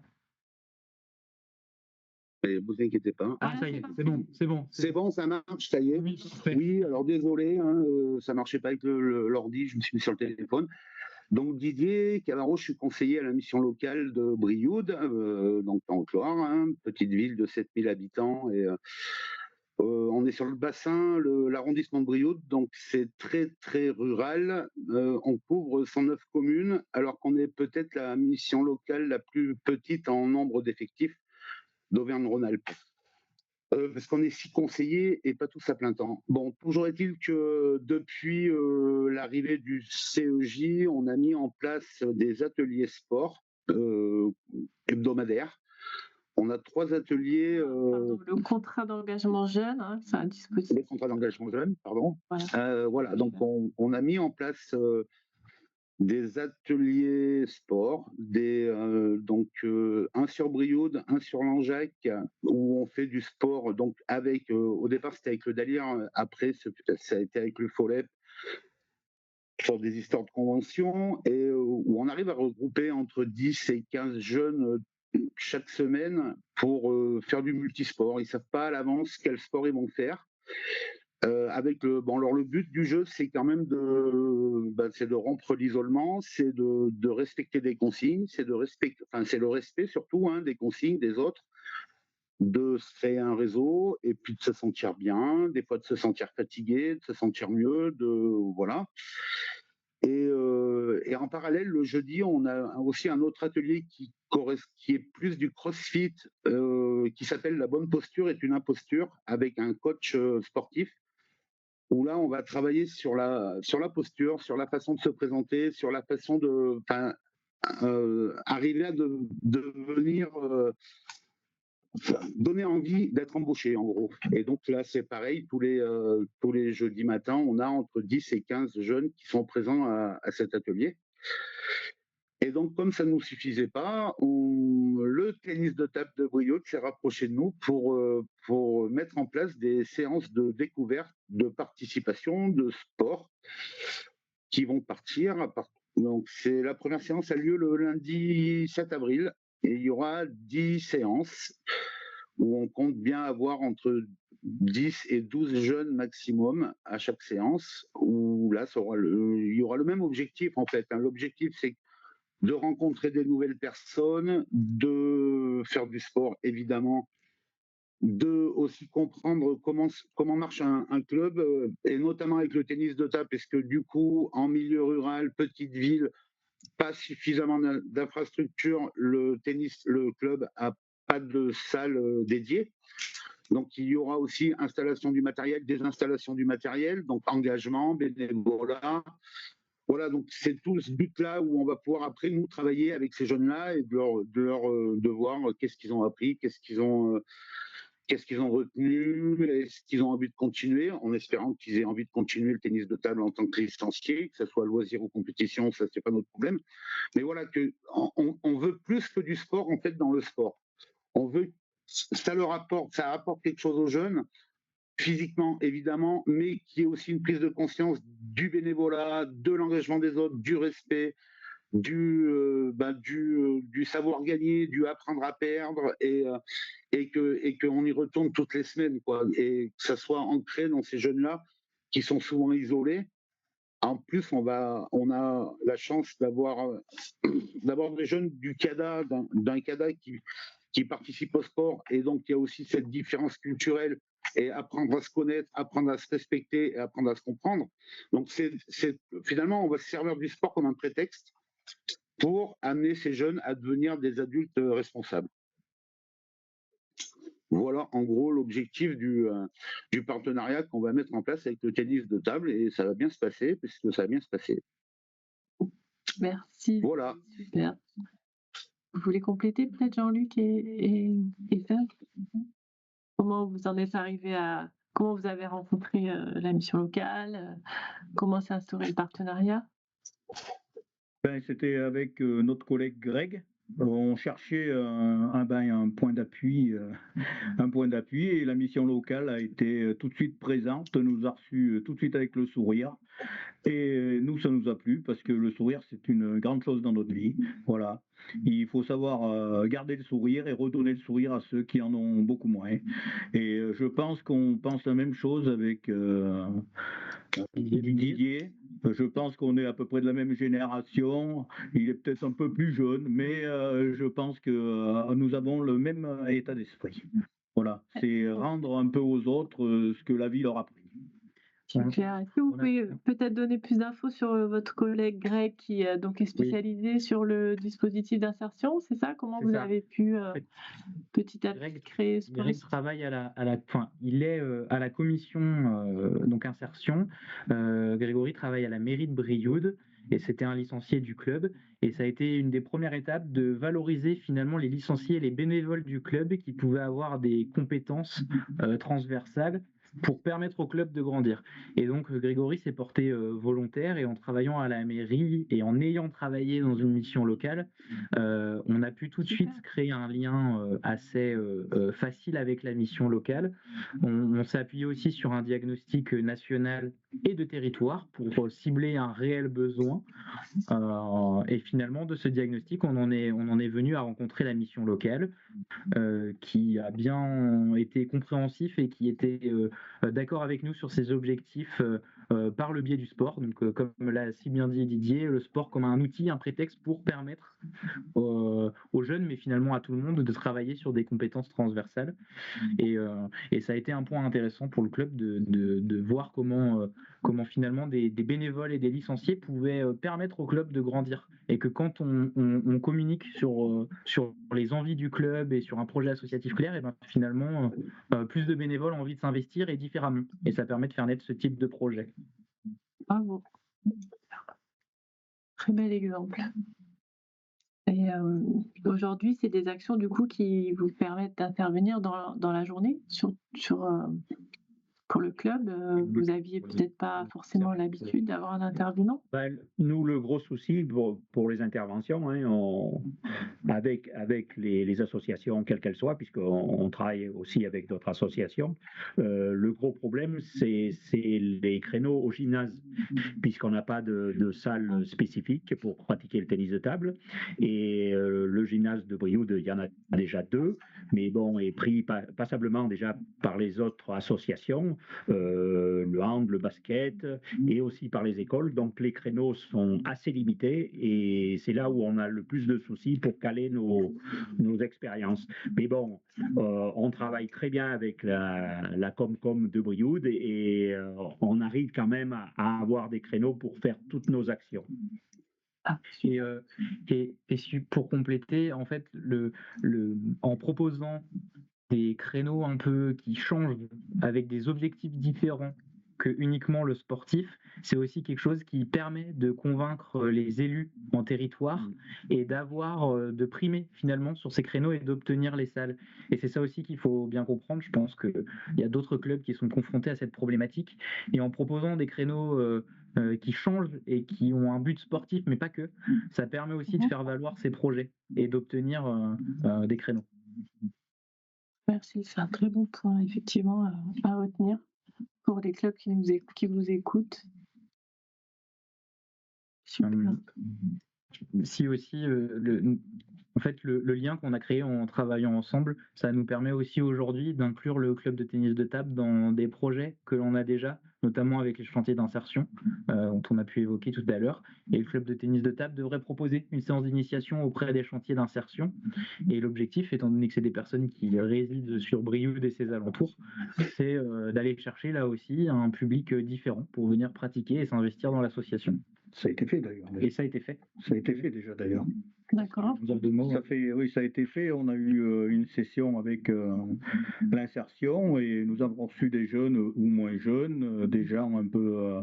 S3: Mais vous inquiétez pas.
S2: Ah, ça y est, c'est bon, c'est bon.
S3: C'est bon, ça marche, ça y est.
S2: Oui, parfait.
S3: Oui, alors désolé, hein, ça marchait pas avec l'ordi, je me suis mis sur le téléphone. Donc Didier Camaro, je suis conseiller à la mission locale de Brioude, donc en Haute-Loire, hein, petite ville de 7000 habitants. Et on est sur le bassin, l'arrondissement de Brioude, donc c'est très très rural. On couvre 109 communes, alors qu'on est peut-être la mission locale la plus petite en nombre d'effectifs d'Auvergne-Rhône-Alpes. Parce qu'on est 6 conseillers et pas tous à plein temps. Bon, toujours est-il que depuis l'arrivée du CEJ, on a mis en place des ateliers sport hebdomadaires. On a 3 ateliers.
S1: Le contrat d'engagement jeune, hein, c'est un dispositif.
S3: Le contrat d'engagement jeune, pardon.
S1: Voilà.
S3: Voilà, donc on a mis en place des ateliers sport, donc un sur Brioude, un sur Langeac, où on fait du sport. Donc avec, au départ c'était avec le Dalier, après ça a été avec le Folep, sur des histoires de convention, et où on arrive à regrouper entre 10 et 15 jeunes chaque semaine pour faire du multisport. Ils savent pas à l'avance quel sport ils vont faire. Alors le but du jeu, c'est quand même c'est de rompre l'isolement, c'est de respecter des consignes, c'est le respect surtout des consignes des autres, de se créer un réseau et puis de se sentir bien, des fois de se sentir fatigué, de se sentir mieux, voilà. Et en parallèle, le jeudi, on a aussi un autre atelier qui est plus du crossfit, qui s'appelle La bonne posture est une imposture, avec un coach sportif, où là, on va travailler sur la posture, sur la façon de se présenter, sur la façon de arriver à devenir donner envie d'être embauché, en gros. Et donc là, c'est pareil, tous les jeudis matins, on a entre 10 et 15 jeunes qui sont présents à cet atelier. Et donc, comme ça ne nous suffisait pas, le tennis de table de Brioude s'est rapproché de nous pour mettre en place des séances de découverte, de participation, de sport qui vont partir. Donc, la première séance a lieu le lundi 7 avril et il y aura 10 séances où on compte bien avoir entre 10 et 12 jeunes maximum à chaque séance, où là, il y aura le même objectif en fait. L'objectif, c'est de rencontrer des nouvelles personnes, de faire du sport évidemment, de aussi comprendre comment marche un club, et notamment avec le tennis de table, parce que du coup, en milieu rural, petite ville, pas suffisamment d'infrastructures, le club a pas de salle dédiée. Donc il y aura aussi installation du matériel, désinstallation du matériel, donc engagement, bénévolat. Voilà, donc c'est tout ce but-là où on va pouvoir après nous travailler avec ces jeunes-là et de voir qu'est-ce qu'ils ont appris, qu'est-ce qu'ils ont retenu, est-ce qu'ils ont envie de continuer, en espérant qu'ils aient envie de continuer le tennis de table en tant que licencié, que ce soit loisir ou compétition, ça c'est pas notre problème. Mais voilà, on veut plus que du sport en fait dans le sport. On veut, ça apporte quelque chose aux jeunes, physiquement évidemment, mais qui est aussi une prise de conscience du bénévolat, de l'engagement des autres, du respect, du savoir gagner, du apprendre à perdre, et qu'on y retourne toutes les semaines, quoi, et que ça soit ancré dans ces jeunes-là qui sont souvent isolés. En plus, on a la chance d'avoir des jeunes du CADA, d'un CADA qui participent au sport, et donc il y a aussi cette différence culturelle, et apprendre à se connaître, apprendre à se respecter et apprendre à se comprendre. Donc finalement, on va se servir du sport comme un prétexte pour amener ces jeunes à devenir des adultes responsables. Voilà en gros l'objectif du partenariat qu'on va mettre en place avec le tennis de table, et ça va bien se passer, puisque ça va bien se passer.
S1: Merci.
S3: Voilà.
S1: Super. Vous voulez compléter peut-être Jean-Luc et Serge ? Comment vous en êtes arrivé comment vous avez rencontré la mission locale, comment s'est instauré le partenariat ?
S4: C'était avec notre collègue Greg. On cherchait un point d'appui, et la mission locale a été tout de suite présente, nous a reçus tout de suite avec le sourire. Et nous, ça nous a plu, parce que le sourire, c'est une grande chose dans notre vie. Voilà. Il faut savoir garder le sourire et redonner le sourire à ceux qui en ont beaucoup moins. Et je pense qu'on pense la même chose avec Didier. Je pense qu'on est à peu près de la même génération. Il est peut-être un peu plus jeune, mais je pense que nous avons le même état d'esprit. Voilà, c'est rendre un peu aux autres ce que la vie leur a pris.
S1: Super. Est-ce que vous pouvez peut-être donner plus d'infos sur votre collègue Greg qui donc est spécialisé sur le dispositif d'insertion, c'est ça ? Comment vous avez pu petit à petit créer ce
S2: Greg travaille il est à la commission donc insertion. Grégory travaille à la mairie de Brioude, et c'était un licencié du club, et ça a été une des premières étapes de valoriser finalement les licenciés et les bénévoles du club qui pouvaient avoir des compétences transversales pour permettre au club de grandir. Et donc Grégory s'est porté volontaire, et en travaillant à la mairie et en ayant travaillé dans une mission locale, on a pu tout de suite créer un lien assez facile avec la mission locale. On s'est appuyé aussi sur un diagnostic national et de territoire pour cibler un réel besoin. Et finalement, de ce diagnostic, on en est venu à rencontrer la mission locale, qui a bien été compréhensif et qui était d'accord avec nous sur ces objectifs par le biais du sport. Donc, comme l'a si bien dit Didier, le sport comme un outil, un prétexte pour permettre aux jeunes, mais finalement à tout le monde, de travailler sur des compétences transversales. Et ça a été un point intéressant pour le club de voir comment finalement des bénévoles et des licenciés pouvaient permettre au club de grandir. Et que quand on communique sur les envies du club et sur un projet associatif clair, et ben finalement, plus de bénévoles ont envie de s'investir et différemment. Et ça permet de faire naître ce type de projet.
S1: Bravo. Très bel exemple. Et aujourd'hui, c'est des actions du coup qui vous permettent d'intervenir dans la journée pour le club. Vous aviez peut-être pas forcément l'habitude d'avoir un intervenant.
S5: Nous, le gros souci pour les interventions, avec les associations, quelles qu'elles soient, puisqu'on travaille aussi avec d'autres associations, le gros problème, c'est les créneaux au gymnase, puisqu'on n'a pas de salle spécifique pour pratiquer le tennis de table. Et le gymnase de Brioude, il y en a déjà 2, mais bon, est pris passablement déjà par les autres associations, le hand, le basket, et aussi par les écoles. Donc les créneaux sont assez limités et c'est là où on a le plus de soucis pour caler nos expériences. Mais bon, on travaille très bien avec la Comcom de Brioude et on arrive quand même à avoir des créneaux pour faire toutes nos actions.
S2: Et pour compléter, en fait, en proposant des créneaux un peu qui changent avec des objectifs différents que uniquement le sportif, c'est aussi quelque chose qui permet de convaincre les élus en territoire et de primer finalement sur ces créneaux et d'obtenir les salles. Et c'est ça aussi qu'il faut bien comprendre. Je pense qu'il y a d'autres clubs qui sont confrontés à cette problématique. Et en proposant des créneaux qui changent et qui ont un but sportif, mais pas que, ça permet aussi de faire valoir ces projets et d'obtenir des créneaux.
S1: Merci, c'est un très bon point effectivement à retenir pour les clubs qui vous écoutent. Super.
S2: Si aussi en fait, le lien qu'on a créé en travaillant ensemble, ça nous permet aussi aujourd'hui d'inclure le club de tennis de table dans des projets que l'on a déjà, notamment avec les chantiers d'insertion, dont on a pu évoquer tout à l'heure. Et le club de tennis de table devrait proposer une séance d'initiation auprès des chantiers d'insertion. Et l'objectif, étant donné que c'est des personnes qui résident sur Brioude et ses alentours, c'est d'aller chercher là aussi un public différent pour venir pratiquer et s'investir dans l'association.
S4: Ça a été fait d'ailleurs.
S2: Et ça a été fait.
S4: Ça a été fait déjà d'ailleurs.
S1: D'accord.
S4: Oui, ça a été fait. On a eu une session avec l'insertion et nous avons reçu des jeunes ou moins jeunes, des gens un peu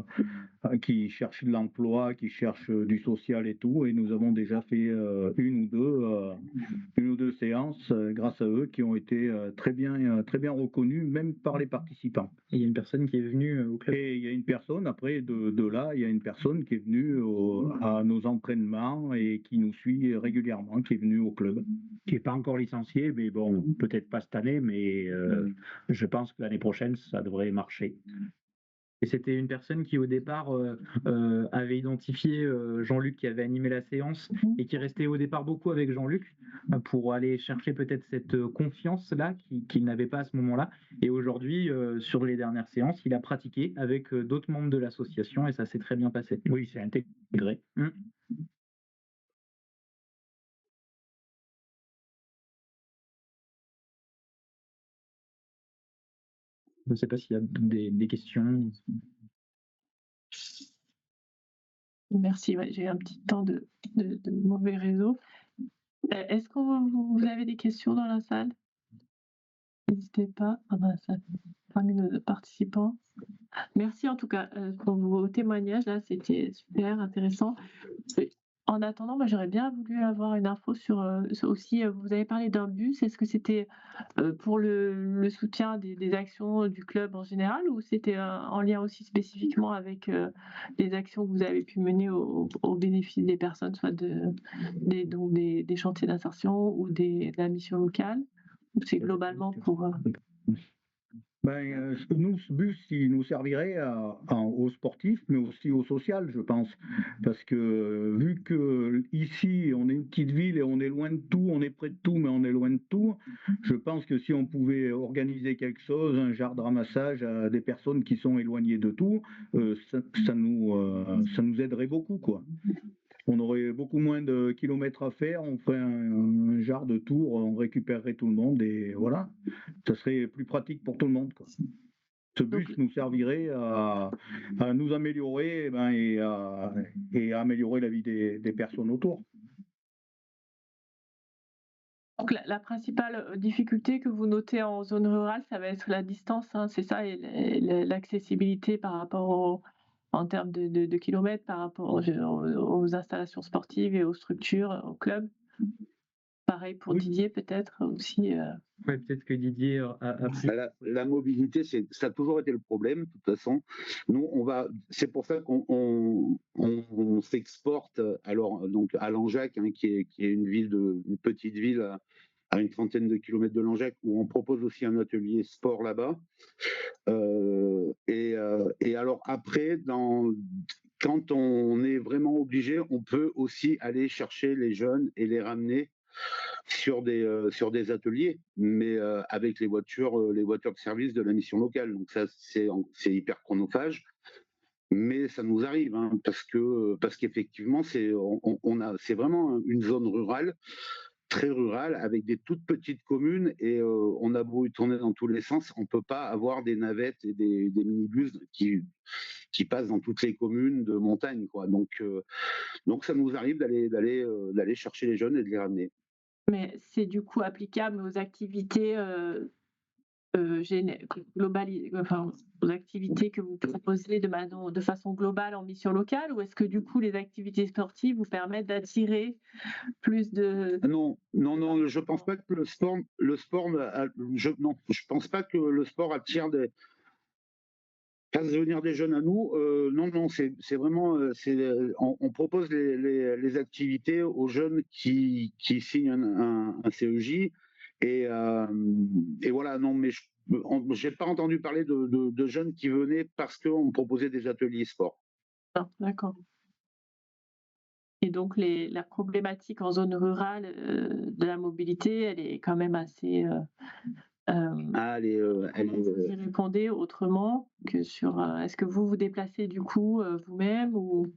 S4: qui cherchent de l'emploi, qui cherchent du social et tout. Et nous avons déjà fait une ou deux séances grâce à eux qui ont été très bien reconnues, même par les participants.
S2: Et il y a une personne qui est venue au club.
S4: Et il y a une personne, après de là, il y a une personne qui est venue à nos entraînements et qui nous suit régulièrement, qui est venue au club.
S5: Qui n'est pas encore licencié, mais bon, peut-être pas cette année, mais je pense que l'année prochaine, ça devrait marcher.
S2: Et c'était une personne qui, au départ, avait identifié Jean-Luc qui avait animé la séance et qui restait au départ beaucoup avec Jean-Luc pour aller chercher peut-être cette confiance-là qu'il n'avait pas à ce moment-là. Et aujourd'hui, sur les dernières séances, il a pratiqué avec d'autres membres de l'association et ça s'est très bien passé.
S5: Oui, c'est intégré.
S2: Je ne sais pas s'il y a des questions.
S1: Merci, ouais, j'ai eu un petit temps de mauvais réseau. Est-ce que vous avez des questions dans la salle? N'hésitez pas, dans la salle, parmi nos participants. Merci en tout cas pour vos témoignages, là, c'était super intéressant. En attendant, moi j'aurais bien voulu avoir une info sur aussi, vous avez parlé d'un bus, est-ce que c'était pour le soutien des actions du club en général ou c'était en lien aussi spécifiquement avec les actions que vous avez pu mener au bénéfice des personnes, soit des chantiers d'insertion ou de la mission locale? Ou c'est globalement pour...
S4: Nous, ce bus, il nous servirait aux sportifs, mais aussi au social, je pense. Parce que vu que ici, on est une petite ville et on est loin de tout, on est près de tout, mais on est loin de tout, je pense que si on pouvait organiser quelque chose, un genre de ramassage à des personnes qui sont éloignées de tout, ça nous aiderait beaucoup, quoi. On aurait beaucoup moins de kilomètres à faire, on ferait un genre de tour, on récupérerait tout le monde et voilà. Ça serait plus pratique pour tout le monde, quoi. Ce bus
S1: Donc,
S4: nous servirait à nous améliorer et à améliorer la vie des personnes autour.
S1: donc la principale difficulté que vous notez en zone rurale, ça va être la distance, hein, c'est ça, et l'accessibilité par rapport en termes de kilomètres, par rapport aux installations sportives et aux structures, aux clubs. Pareil pour
S2: Oui.
S1: Didier, peut-être aussi.
S2: Ouais, peut-être que Didier a pris.
S3: La mobilité, ça a toujours été le problème, de toute façon. Nous, c'est pour ça qu'on s'exporte donc à Langeac, hein, qui est une petite ville à une trentaine de kilomètres de Langeac, où on propose aussi un atelier sport là-bas. Et alors après, quand on est vraiment obligé, on peut aussi aller chercher les jeunes et les ramener sur des ateliers, mais avec les voitures de service de la mission locale. Donc ça, c'est hyper chronophage, mais ça nous arrive, hein, parce qu'effectivement, c'est vraiment une zone rurale, très rurale, avec des toutes petites communes, et on a beau y tourner dans tous les sens, on peut pas avoir des navettes et des minibus qui passent dans toutes les communes de montagne, quoi. Donc ça nous arrive d'aller chercher les jeunes et de les ramener.
S1: Mais c'est du coup applicable aux activités enfin, aux activités que vous proposez de façon globale en mission locale, ou est-ce que du coup les activités sportives vous permettent d'attirer plus de...
S3: Non, je pense pas que je pense pas que le sport fasse venir des jeunes à nous. Non, c'est vraiment, on propose les activités aux jeunes qui signent un CEJ, et voilà. Non, mais j'ai pas entendu parler de jeunes qui venaient parce qu'on proposait des ateliers sport.
S1: Non, d'accord. Et donc la problématique en zone rurale de la mobilité, elle est quand même assez...
S3: Elle est,
S1: comment vous y répondez autrement que sur... est-ce que vous vous déplacez du coup vous-même ou...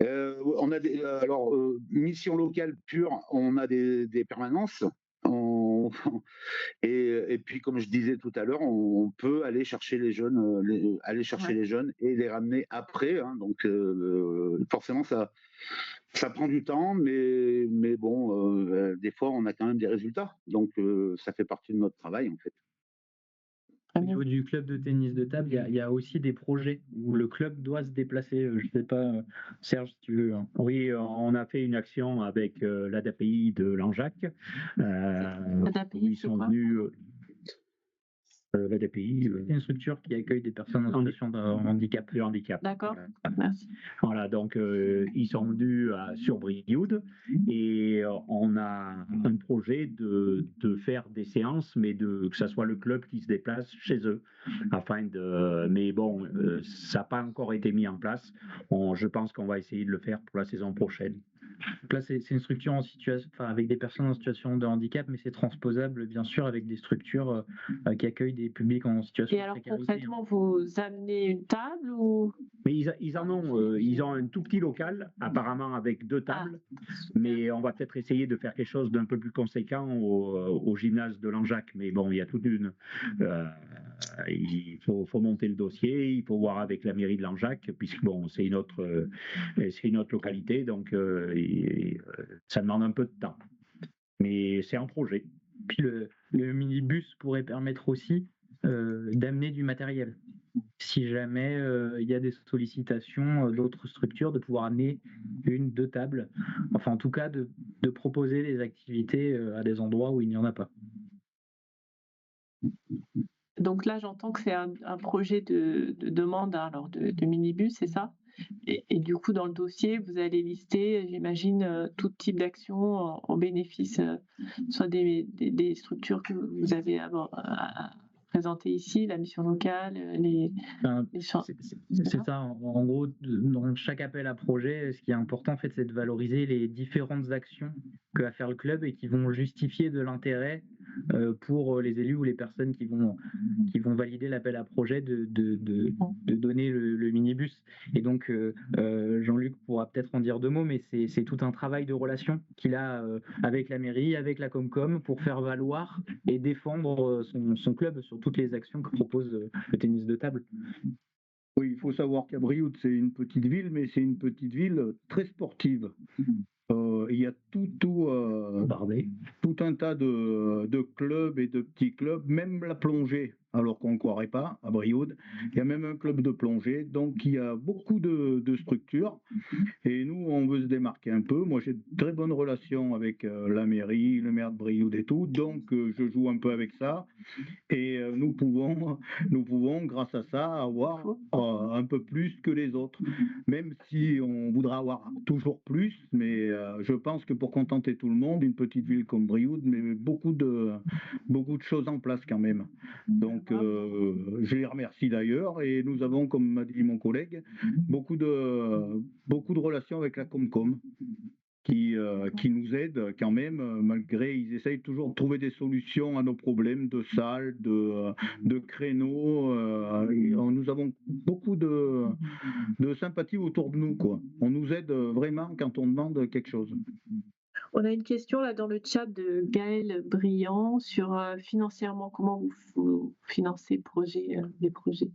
S3: on a alors, mission locale pure, on a des permanences. Et puis, comme je disais tout à l'heure, on peut aller chercher les jeunes, les jeunes et les ramener après, hein. Donc forcément, ça prend du temps, mais bon, des fois, on a quand même des résultats. Donc ça fait partie de notre travail, en fait.
S2: Au niveau du club de tennis de table, il y a aussi des projets où le club doit se déplacer. Je ne sais pas, Serge, si tu veux.
S5: Oui, on a fait une action avec l'ADAPI de Langeac.
S1: L'ADAPI,
S5: ils sont venus. L'ADAPI,
S2: c'est une structure qui accueille des personnes en situation de handicap.
S5: De handicap.
S1: D'accord, merci.
S5: Voilà, donc ils sont venus sur Brioude et on a un projet de faire des séances, mais que ça soit le club qui se déplace chez eux. Mais bon, ça n'a pas encore été mis en place. Je pense qu'on va essayer de le faire pour la saison prochaine.
S2: Donc là, c'est une structure avec des personnes en situation de handicap, mais c'est transposable, bien sûr, avec des structures qui accueillent des publics en situation
S1: Et
S2: de
S1: alors
S2: précarité.
S1: concrètement, vous amenez une table ou...
S5: Mais ils ont un tout petit local, apparemment avec 2 tables, mais on va peut-être essayer de faire quelque chose d'un peu plus conséquent au gymnase de Langeac. Mais bon, il y a toute il faut monter le dossier, il faut voir avec la mairie de Langeac, puisque bon, c'est une autre localité, donc ça demande un peu de temps. Mais c'est un projet.
S2: Puis le minibus pourrait permettre aussi d'amener du matériel. Si jamais il y a des sollicitations d'autres structures, de pouvoir amener 1-2 tables, enfin en tout cas de proposer des activités à des endroits où il n'y en a pas.
S1: Donc là, j'entends que c'est un projet de demande, hein, alors de minibus, c'est ça? Et du coup, dans le dossier, vous allez lister, j'imagine, tout type d'action au bénéfice, soit des structures que vous avez présentées ici, la mission locale,
S2: Enfin,
S1: les champs.
S2: c'est ça, en gros, dans chaque appel à projet, ce qui est important, en fait, c'est de valoriser les différentes actions que va faire le club et qui vont justifier de l'intérêt pour les élus ou les personnes qui vont valider l'appel à projet de donner le minibus. Et donc, Jean-Luc pourra peut-être en dire 2 mots, mais c'est tout un travail de relation qu'il a avec la mairie, avec la Comcom, pour faire valoir et défendre son club sur toutes les actions que propose le tennis de table.
S4: Oui, il faut savoir qu'à Brioude, c'est une petite ville, mais c'est une petite ville très sportive. Il y a tout un tas de clubs et de petits clubs, même la plongée, alors qu'on ne croirait pas, à Brioude. Il y a même un club de plongée, donc il y a beaucoup de structures. Et nous, on veut se démarquer un peu. Moi, j'ai de très bonnes relations avec la mairie, le maire de Brioude et tout, donc je joue un peu avec ça. Et nous pouvons, grâce à ça, avoir un peu plus que les autres. Même si on voudra avoir toujours plus, mais je pense que pour contenter tout le monde, une petite ville comme Brioude met beaucoup de choses en place quand même. Donc je les remercie d'ailleurs. Et nous avons, comme m'a dit mon collègue, beaucoup de relations avec la Comcom. Qui nous aident quand même, malgré, ils essayent toujours de trouver des solutions à nos problèmes de salles, de créneaux. Nous avons beaucoup de sympathie autour de nous, quoi. On nous aide vraiment quand on demande quelque chose.
S1: On a une question là dans le chat de Gaël Briand sur financièrement, comment vous financez les projets.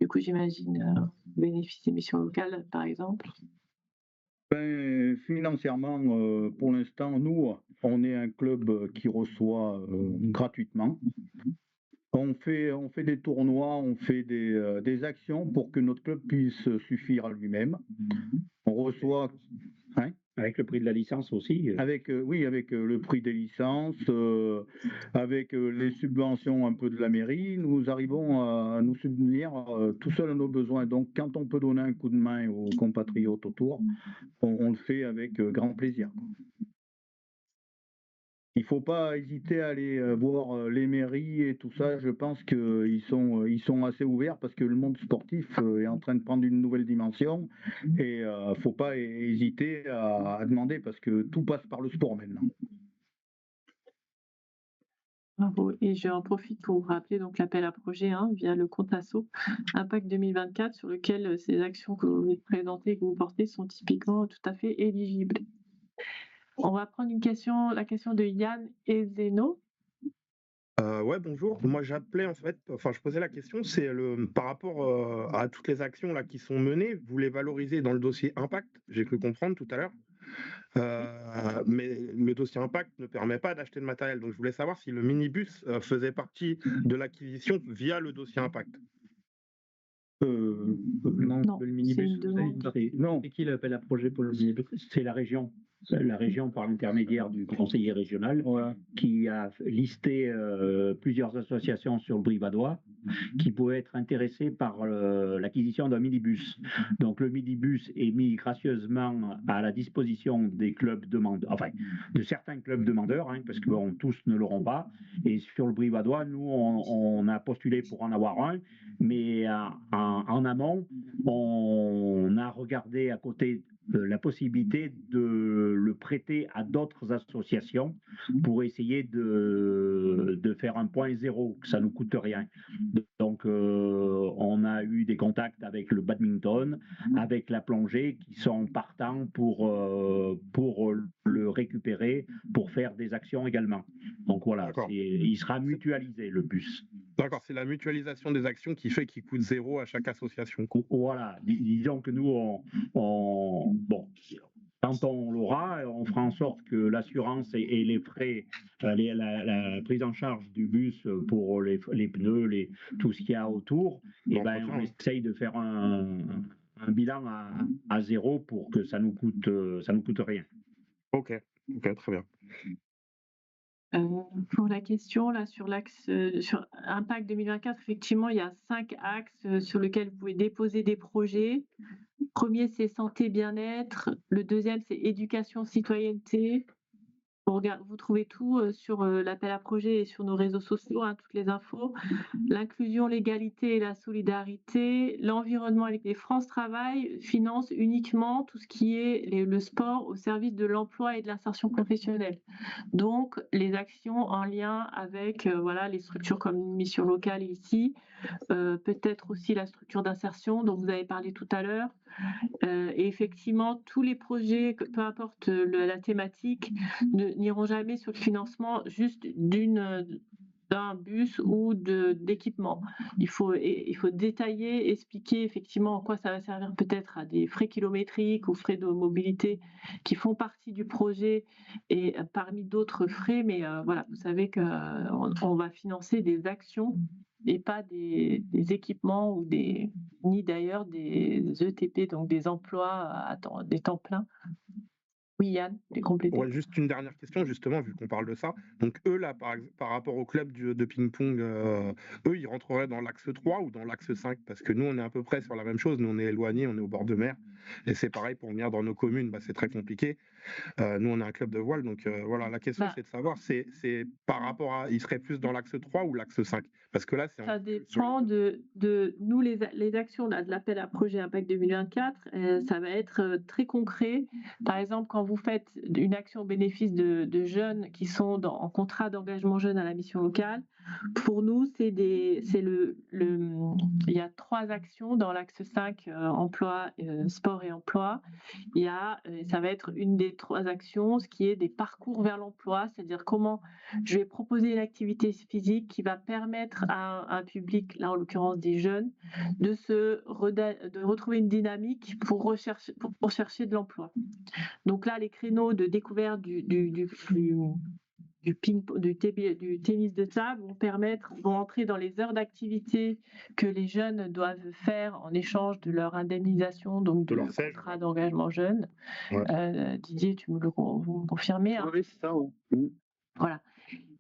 S1: Du coup, j'imagine bénéfice d'émissions locales, par exemple.
S4: Ben, financièrement, pour l'instant, nous, on est un club qui reçoit gratuitement. On fait des tournois, on fait des actions pour que notre club puisse suffire à lui-même. On reçoit... Hein?
S5: Avec le prix de la licence aussi.
S4: Avec le prix des licences, avec les subventions un peu de la mairie, nous arrivons à nous subvenir tout seul à nos besoins. Donc, quand on peut donner un coup de main aux compatriotes autour, on le fait avec grand plaisir. Il ne faut pas hésiter à aller voir les mairies et tout ça. Je pense qu'ils sont assez ouverts parce que le monde sportif est en train de prendre une nouvelle dimension et il ne faut pas hésiter à demander parce que tout passe par le sport maintenant.
S1: Bravo. Et j'en profite pour vous rappeler donc l'appel à projet via le compte asso Impact 2024 sur lequel ces actions que vous présentez et que vous portez sont typiquement tout à fait éligibles. On va prendre la question de Yann Ezeno.
S6: Ouais, bonjour. Moi, j'appelais je posais la question, c'est par rapport à toutes les actions là qui sont menées, vous les valorisez dans le dossier Impact, j'ai cru comprendre tout à l'heure. Mais le dossier Impact ne permet pas d'acheter de matériel. Donc, je voulais savoir si le minibus faisait partie de l'acquisition via le dossier Impact.
S2: Non, le minibus,
S5: c'est qui l'appel à projet pour le minibus? C'est la région. La région, par l'intermédiaire du conseiller régional, qui a listé plusieurs associations sur le Brivadois qui pouvaient être intéressées par l'acquisition d'un minibus. Donc le minibus est mis gracieusement à la disposition des clubs demandeurs, enfin de certains clubs demandeurs, parce que tous ne l'auront pas. Et sur le Brivadois, nous, on a postulé pour en avoir un, mais en amont, on a regardé à côté la possibilité de le prêter à d'autres associations pour essayer de faire un point zéro, que ça ne nous coûte rien. Donc, on a eu des contacts avec le badminton, avec la plongée, qui sont partants pour le récupérer, pour faire des actions également. Donc voilà, il sera mutualisé, le bus.
S6: D'accord, c'est la mutualisation des actions qui fait qu'il coûte zéro à chaque association.
S5: Voilà, disons que nous, quand on l'aura, on fera en sorte que l'assurance et les frais, la prise en charge du bus pour les pneus, tout ce qu'il y a autour, on essaye de faire un bilan à zéro pour que ça nous coûte rien.
S6: Ok, très bien.
S1: Pour la question là sur l'axe sur Impact 2024, effectivement, il y a 5 axes sur lesquels vous pouvez déposer des projets. Le premier, c'est santé, bien-être. Le deuxième, c'est éducation, citoyenneté. Vous trouvez tout sur l'appel à projet et sur nos réseaux sociaux, hein, toutes les infos. L'inclusion, l'égalité et la solidarité, l'environnement avec les France Travail finance uniquement tout ce qui est le sport au service de l'emploi et de l'insertion professionnelle. Donc, les actions en lien avec voilà, les structures comme Mission Locale ici, peut-être aussi la structure d'insertion dont vous avez parlé tout à l'heure. Et effectivement, tous les projets, peu importe la thématique, n'iront jamais sur le financement juste d'un bus ou d'équipement. Il faut détailler, expliquer effectivement en quoi ça va servir peut-être à des frais kilométriques ou frais de mobilité qui font partie du projet et parmi d'autres frais, mais voilà, vous savez qu'on va financer des actions et pas des équipements ni d'ailleurs des ETP, donc des emplois des temps pleins. Oui, Yann, tu es complété.
S6: Ouais, juste une dernière question, justement, vu qu'on parle de ça. Donc, eux, là, par rapport au club de ping-pong, eux, ils rentreraient dans l'axe 3 ou dans l'axe 5? Parce que nous, on est à peu près sur la même chose. Nous, on est éloignés, on est au bord de mer. Et c'est pareil, pour venir dans nos communes, c'est très compliqué. Nous, on est un club de voile. Donc, voilà, la question, c'est de savoir, c'est par rapport à. Ils seraient plus dans l'axe 3 ou l'axe 5? Parce que là, c'est.
S1: Ça dépend de nous, les actions là, de l'appel à projet Impact 2024, ça va être très concret. Par exemple, quand vous faites une action au bénéfice de jeunes qui sont en contrat d'engagement jeune à la mission locale, pour nous, il y a 3 actions dans l'axe 5, emploi, sport et emploi. Ça va être une des 3 actions, ce qui est des parcours vers l'emploi, c'est-à-dire comment je vais proposer une activité physique qui va permettre à un public, là en l'occurrence des jeunes, de retrouver une dynamique pour chercher de l'emploi. Donc là, les créneaux de découverte du tennis de table vont entrer dans les heures d'activité que les jeunes doivent faire en échange de leur indemnisation, donc de leur contrat d'engagement jeune. Ouais. Didier, vous me confirmez, hein?
S3: Oui, c'est ça. Ouais.
S1: Voilà.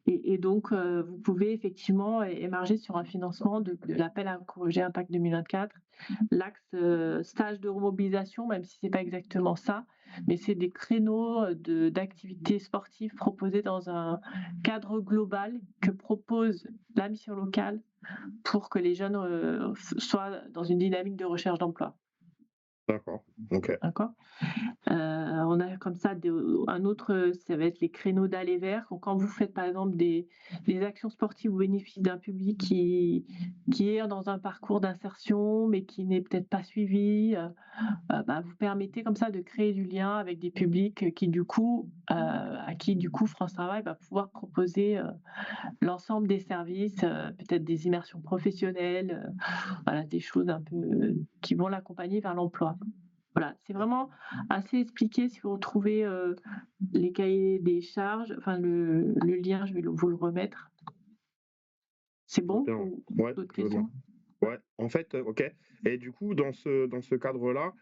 S1: Et donc, vous pouvez effectivement émarger sur un financement de l'appel à projet Impact 2024. L'axe stage de remobilisation, même si ce n'est pas exactement ça, mais c'est des créneaux d'activités sportives proposés dans un cadre global que propose la mission locale pour que les jeunes soient dans une dynamique de recherche d'emploi.
S6: D'accord, ok.
S1: D'accord. On a comme ça un autre, ça va être les créneaux d'aller vers. Quand vous faites par exemple des actions sportives au bénéfice d'un public qui est dans un parcours d'insertion mais qui n'est peut-être pas suivi, vous permettez comme ça de créer du lien avec des publics à qui du coup France Travail va pouvoir proposer l'ensemble des services, peut-être des immersions professionnelles, voilà, des choses un peu qui vont l'accompagner vers l'emploi. Voilà, c'est vraiment assez expliqué. Si vous retrouvez les cahiers des charges, enfin le lien, je vais vous le remettre. C'est bon?
S6: Ouais,
S1: d'autres questions?
S6: Ouais, en fait, ok. Et du coup, dans ce cadre-là,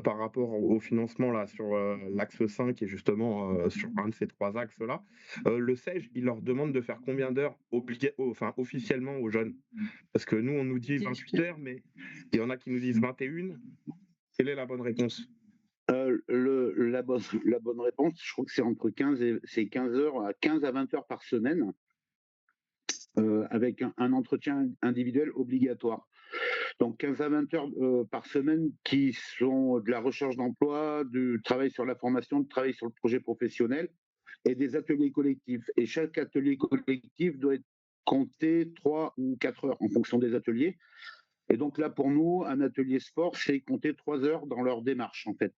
S6: par rapport au financement là, sur l'axe 5 et justement sur un de ces 3 axes-là, le SEG, il leur demande de faire combien d'heures officiellement aux jeunes? Parce que nous, on nous dit 28 heures, mais il y en a qui nous disent 21. Quelle est la bonne réponse?
S3: La bonne réponse, je crois que c'est entre 15 à 20 heures par semaine, avec un entretien individuel obligatoire. Donc 15 à 20 heures par semaine qui sont de la recherche d'emploi, du travail sur la formation, du travail sur le projet professionnel et des ateliers collectifs. Et chaque atelier collectif doit être compté 3 ou 4 heures en fonction des ateliers. Et donc là, pour nous, un atelier sport, c'est compter 3 heures dans leur démarche, en fait.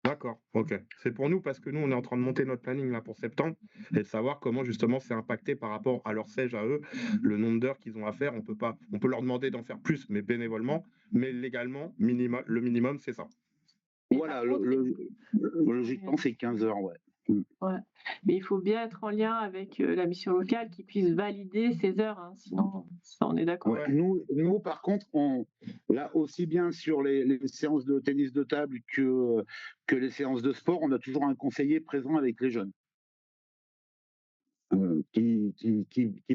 S6: D'accord, ok. C'est pour nous parce que nous, on est en train de monter notre planning là pour septembre et de savoir comment justement c'est impacté par rapport à leur SEG à eux, le nombre d'heures qu'ils ont à faire. On peut leur demander d'en faire plus, mais bénévolement, mais légalement, le minimum, c'est ça.
S3: Voilà, logiquement, c'est 15 heures, ouais.
S1: Ouais. Mais il faut bien être en lien avec la mission locale qui puisse valider ces heures, hein, sinon, ça, on est d'accord.
S3: Ouais. Nous, par contre, là, aussi bien sur les séances de tennis de table que les séances de sport, on a toujours un conseiller présent avec les jeunes qui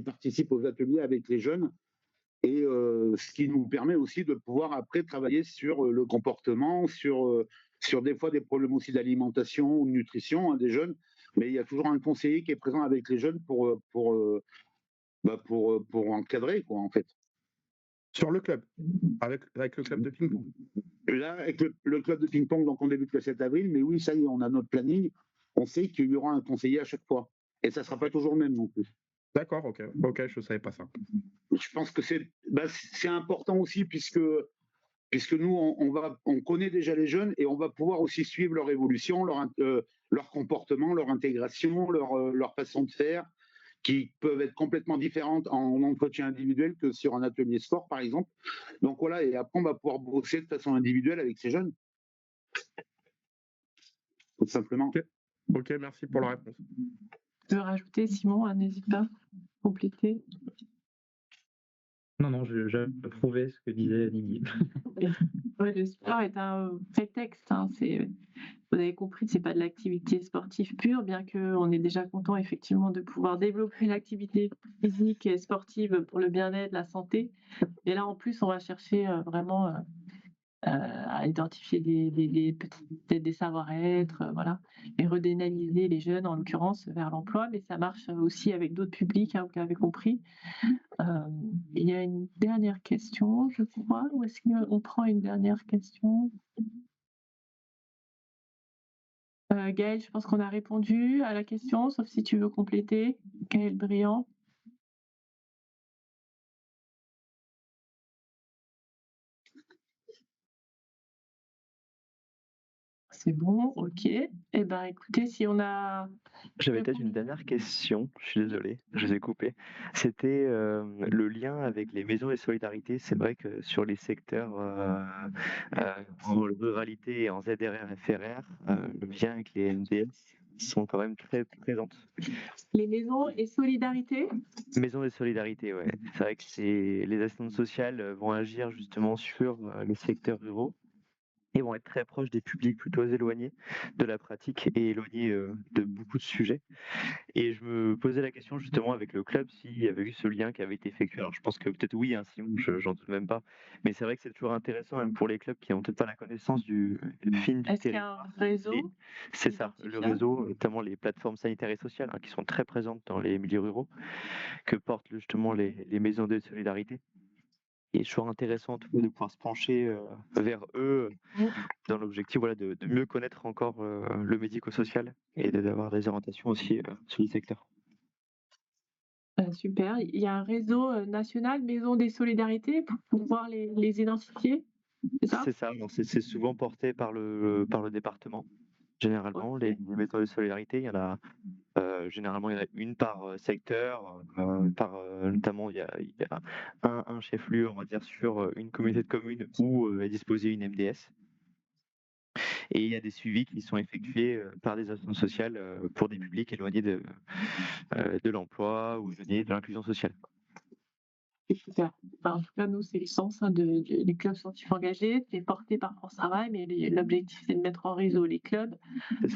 S3: participe aux ateliers avec les jeunes. Et ce qui nous permet aussi de pouvoir après travailler sur le comportement, sur des fois des problèmes aussi d'alimentation ou de nutrition des jeunes. mais il y a toujours un conseiller qui est présent avec les jeunes pour encadrer, quoi, en fait.
S6: Sur le club, avec le club de ping-pong.
S3: Là, avec le club de ping-pong, donc on débute le 7 avril, mais oui, ça y est, on a notre planning. On sait qu'il y aura un conseiller à chaque fois. Et ça ne sera pas toujours le même non plus.
S6: D'accord, ok, je ne savais pas ça.
S3: Je pense que c'est important aussi, puisque nous, on connaît déjà les jeunes et on va pouvoir aussi suivre leur évolution, leur comportement, leur intégration, leur façon de faire, qui peuvent être complètement différentes en entretien individuel que sur un atelier sport, par exemple. Donc voilà, et après, on va pouvoir bosser de façon individuelle avec ces jeunes. Tout simplement.
S6: Ok, merci pour la réponse.
S1: Tu veux rajouter, Simon, n'hésite pas, compléter.
S2: Non, j'approuvais ce que disait Lily.
S1: Ouais, le sport est un prétexte. Vous avez compris, c'est pas de l'activité sportive pure, bien qu'on est déjà content effectivement de pouvoir développer une activité physique et sportive pour le bien-être, la santé. Et là, en plus, on va chercher vraiment à identifier peut-être des savoir-être, voilà, et redynamiser les jeunes, en l'occurrence, vers l'emploi. Mais ça marche aussi avec d'autres publics, vous avez compris. Il y a une dernière question, je crois. Ou est-ce qu'on prend une dernière question? Gaël, je pense qu'on a répondu à la question, sauf si tu veux compléter. Gaël Briand. C'est bon, ok. Eh bien, écoutez, si on a...
S7: J'avais peut-être une dernière question, je suis désolé, je vous ai coupé. C'était le lien avec les maisons et solidarités. C'est vrai que sur les secteurs en ruralité et en ZRR, FRR, le lien avec les MDS sont quand même très présentes.
S1: Les maisons et solidarité?
S7: Maisons et solidarités, ouais. C'est vrai que les assistantes sociales vont agir justement sur les secteurs ruraux. Et vont être très proches des publics plutôt éloignés de la pratique et éloignés de beaucoup de sujets. Et je me posais la question justement avec le club s'il y avait eu ce lien qui avait été effectué. Alors je pense que peut-être oui, Simon, j'en doute même pas. Mais c'est vrai que c'est toujours intéressant, même pour les clubs qui n'ont peut-être pas la connaissance du film du
S1: Est-ce qu'il y a un réseau?
S7: C'est ça, le réseau, notamment les plateformes sanitaires et sociales qui sont très présentes dans les milieux ruraux, que portent justement les maisons de solidarité. Et c'est toujours intéressant de pouvoir se pencher vers eux dans l'objectif de mieux connaître encore le médico-social et d'avoir des orientations aussi sur le secteur.
S1: Super. Il y a un réseau national Maison des Solidarités pour pouvoir les identifier, c'est ça?
S7: C'est ça, c'est souvent porté par le département. Généralement, les maisons de solidarité, il y en a généralement il y en a une par secteur, notamment il y a un chef-lieu, on va dire, sur une communauté de communes où est disposée une MDS. Et il y a des suivis qui sont effectués par des associations sociales pour des publics éloignés de l'emploi ou éloignés de l'inclusion sociale.
S1: Super. En tout cas, nous, c'est le sens des clubs sportifs engagés. C'est porté par France Travail, mais l'objectif, c'est de mettre en réseau les clubs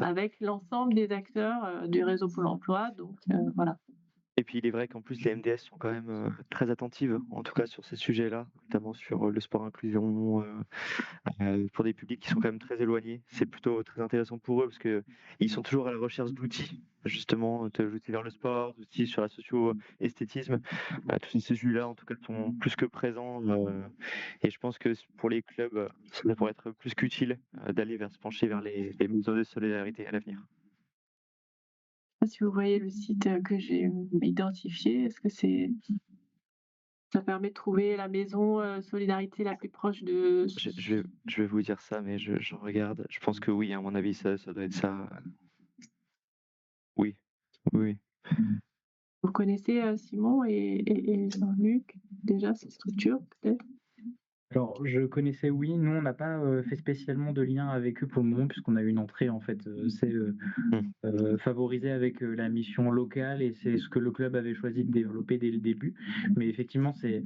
S1: avec l'ensemble des acteurs du réseau Pôle emploi. Donc, voilà.
S7: Et puis il est vrai qu'en plus les MDS sont quand même très attentives, en tout cas sur ces sujets-là, notamment sur le sport inclusion, pour des publics qui sont quand même très éloignés. C'est plutôt très intéressant pour eux parce qu'ils sont toujours à la recherche d'outils, justement, d'outils vers le sport, d'outils sur la socio-esthétisme. Tous ces sujets-là, en tout cas, sont plus que présents. Et je pense que pour les clubs, ça pourrait être plus qu'utile d'aller se pencher vers les maisons de solidarité à l'avenir.
S1: Si vous voyez le site que j'ai identifié, est-ce que ça permet de trouver la maison solidarité la plus proche de...
S7: Je vais vous dire ça, mais je regarde. Je pense que oui, à mon avis, ça doit être ça. Oui.
S1: Vous connaissez Simon et Jean-Luc, déjà, ces structures, peut-être?
S2: Alors, je connaissais, oui. Nous, on n'a pas fait spécialement de lien avec eux pour le moment, puisqu'on a eu une entrée, en fait, favorisée avec la mission locale, et c'est ce que le club avait choisi de développer dès le début. Mais effectivement, c'est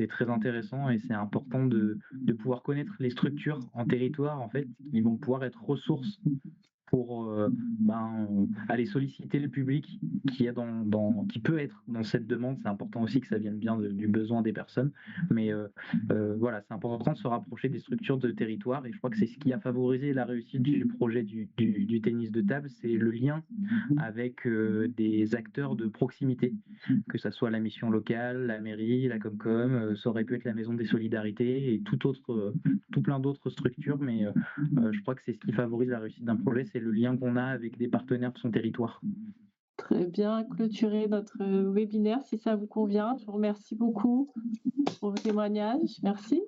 S2: très intéressant et c'est important de pouvoir connaître les structures en territoire, en fait, qui vont pouvoir être ressources pour aller solliciter le public qui peut être dans cette demande. C'est important aussi que ça vienne bien du besoin des personnes, mais voilà, c'est important de se rapprocher des structures de territoire, et je crois que c'est ce qui a favorisé la réussite du projet du tennis de table, c'est le lien avec des acteurs de proximité, que ça soit la mission locale, la mairie, la Comcom, ça aurait pu être la Maison des Solidarités et tout plein d'autres structures, mais je crois que c'est ce qui favorise la réussite d'un projet, c'est le lien qu'on a avec des partenaires de son territoire.
S1: Très bien, clôturer notre webinaire si ça vous convient. Je vous remercie beaucoup pour vos témoignages. Merci.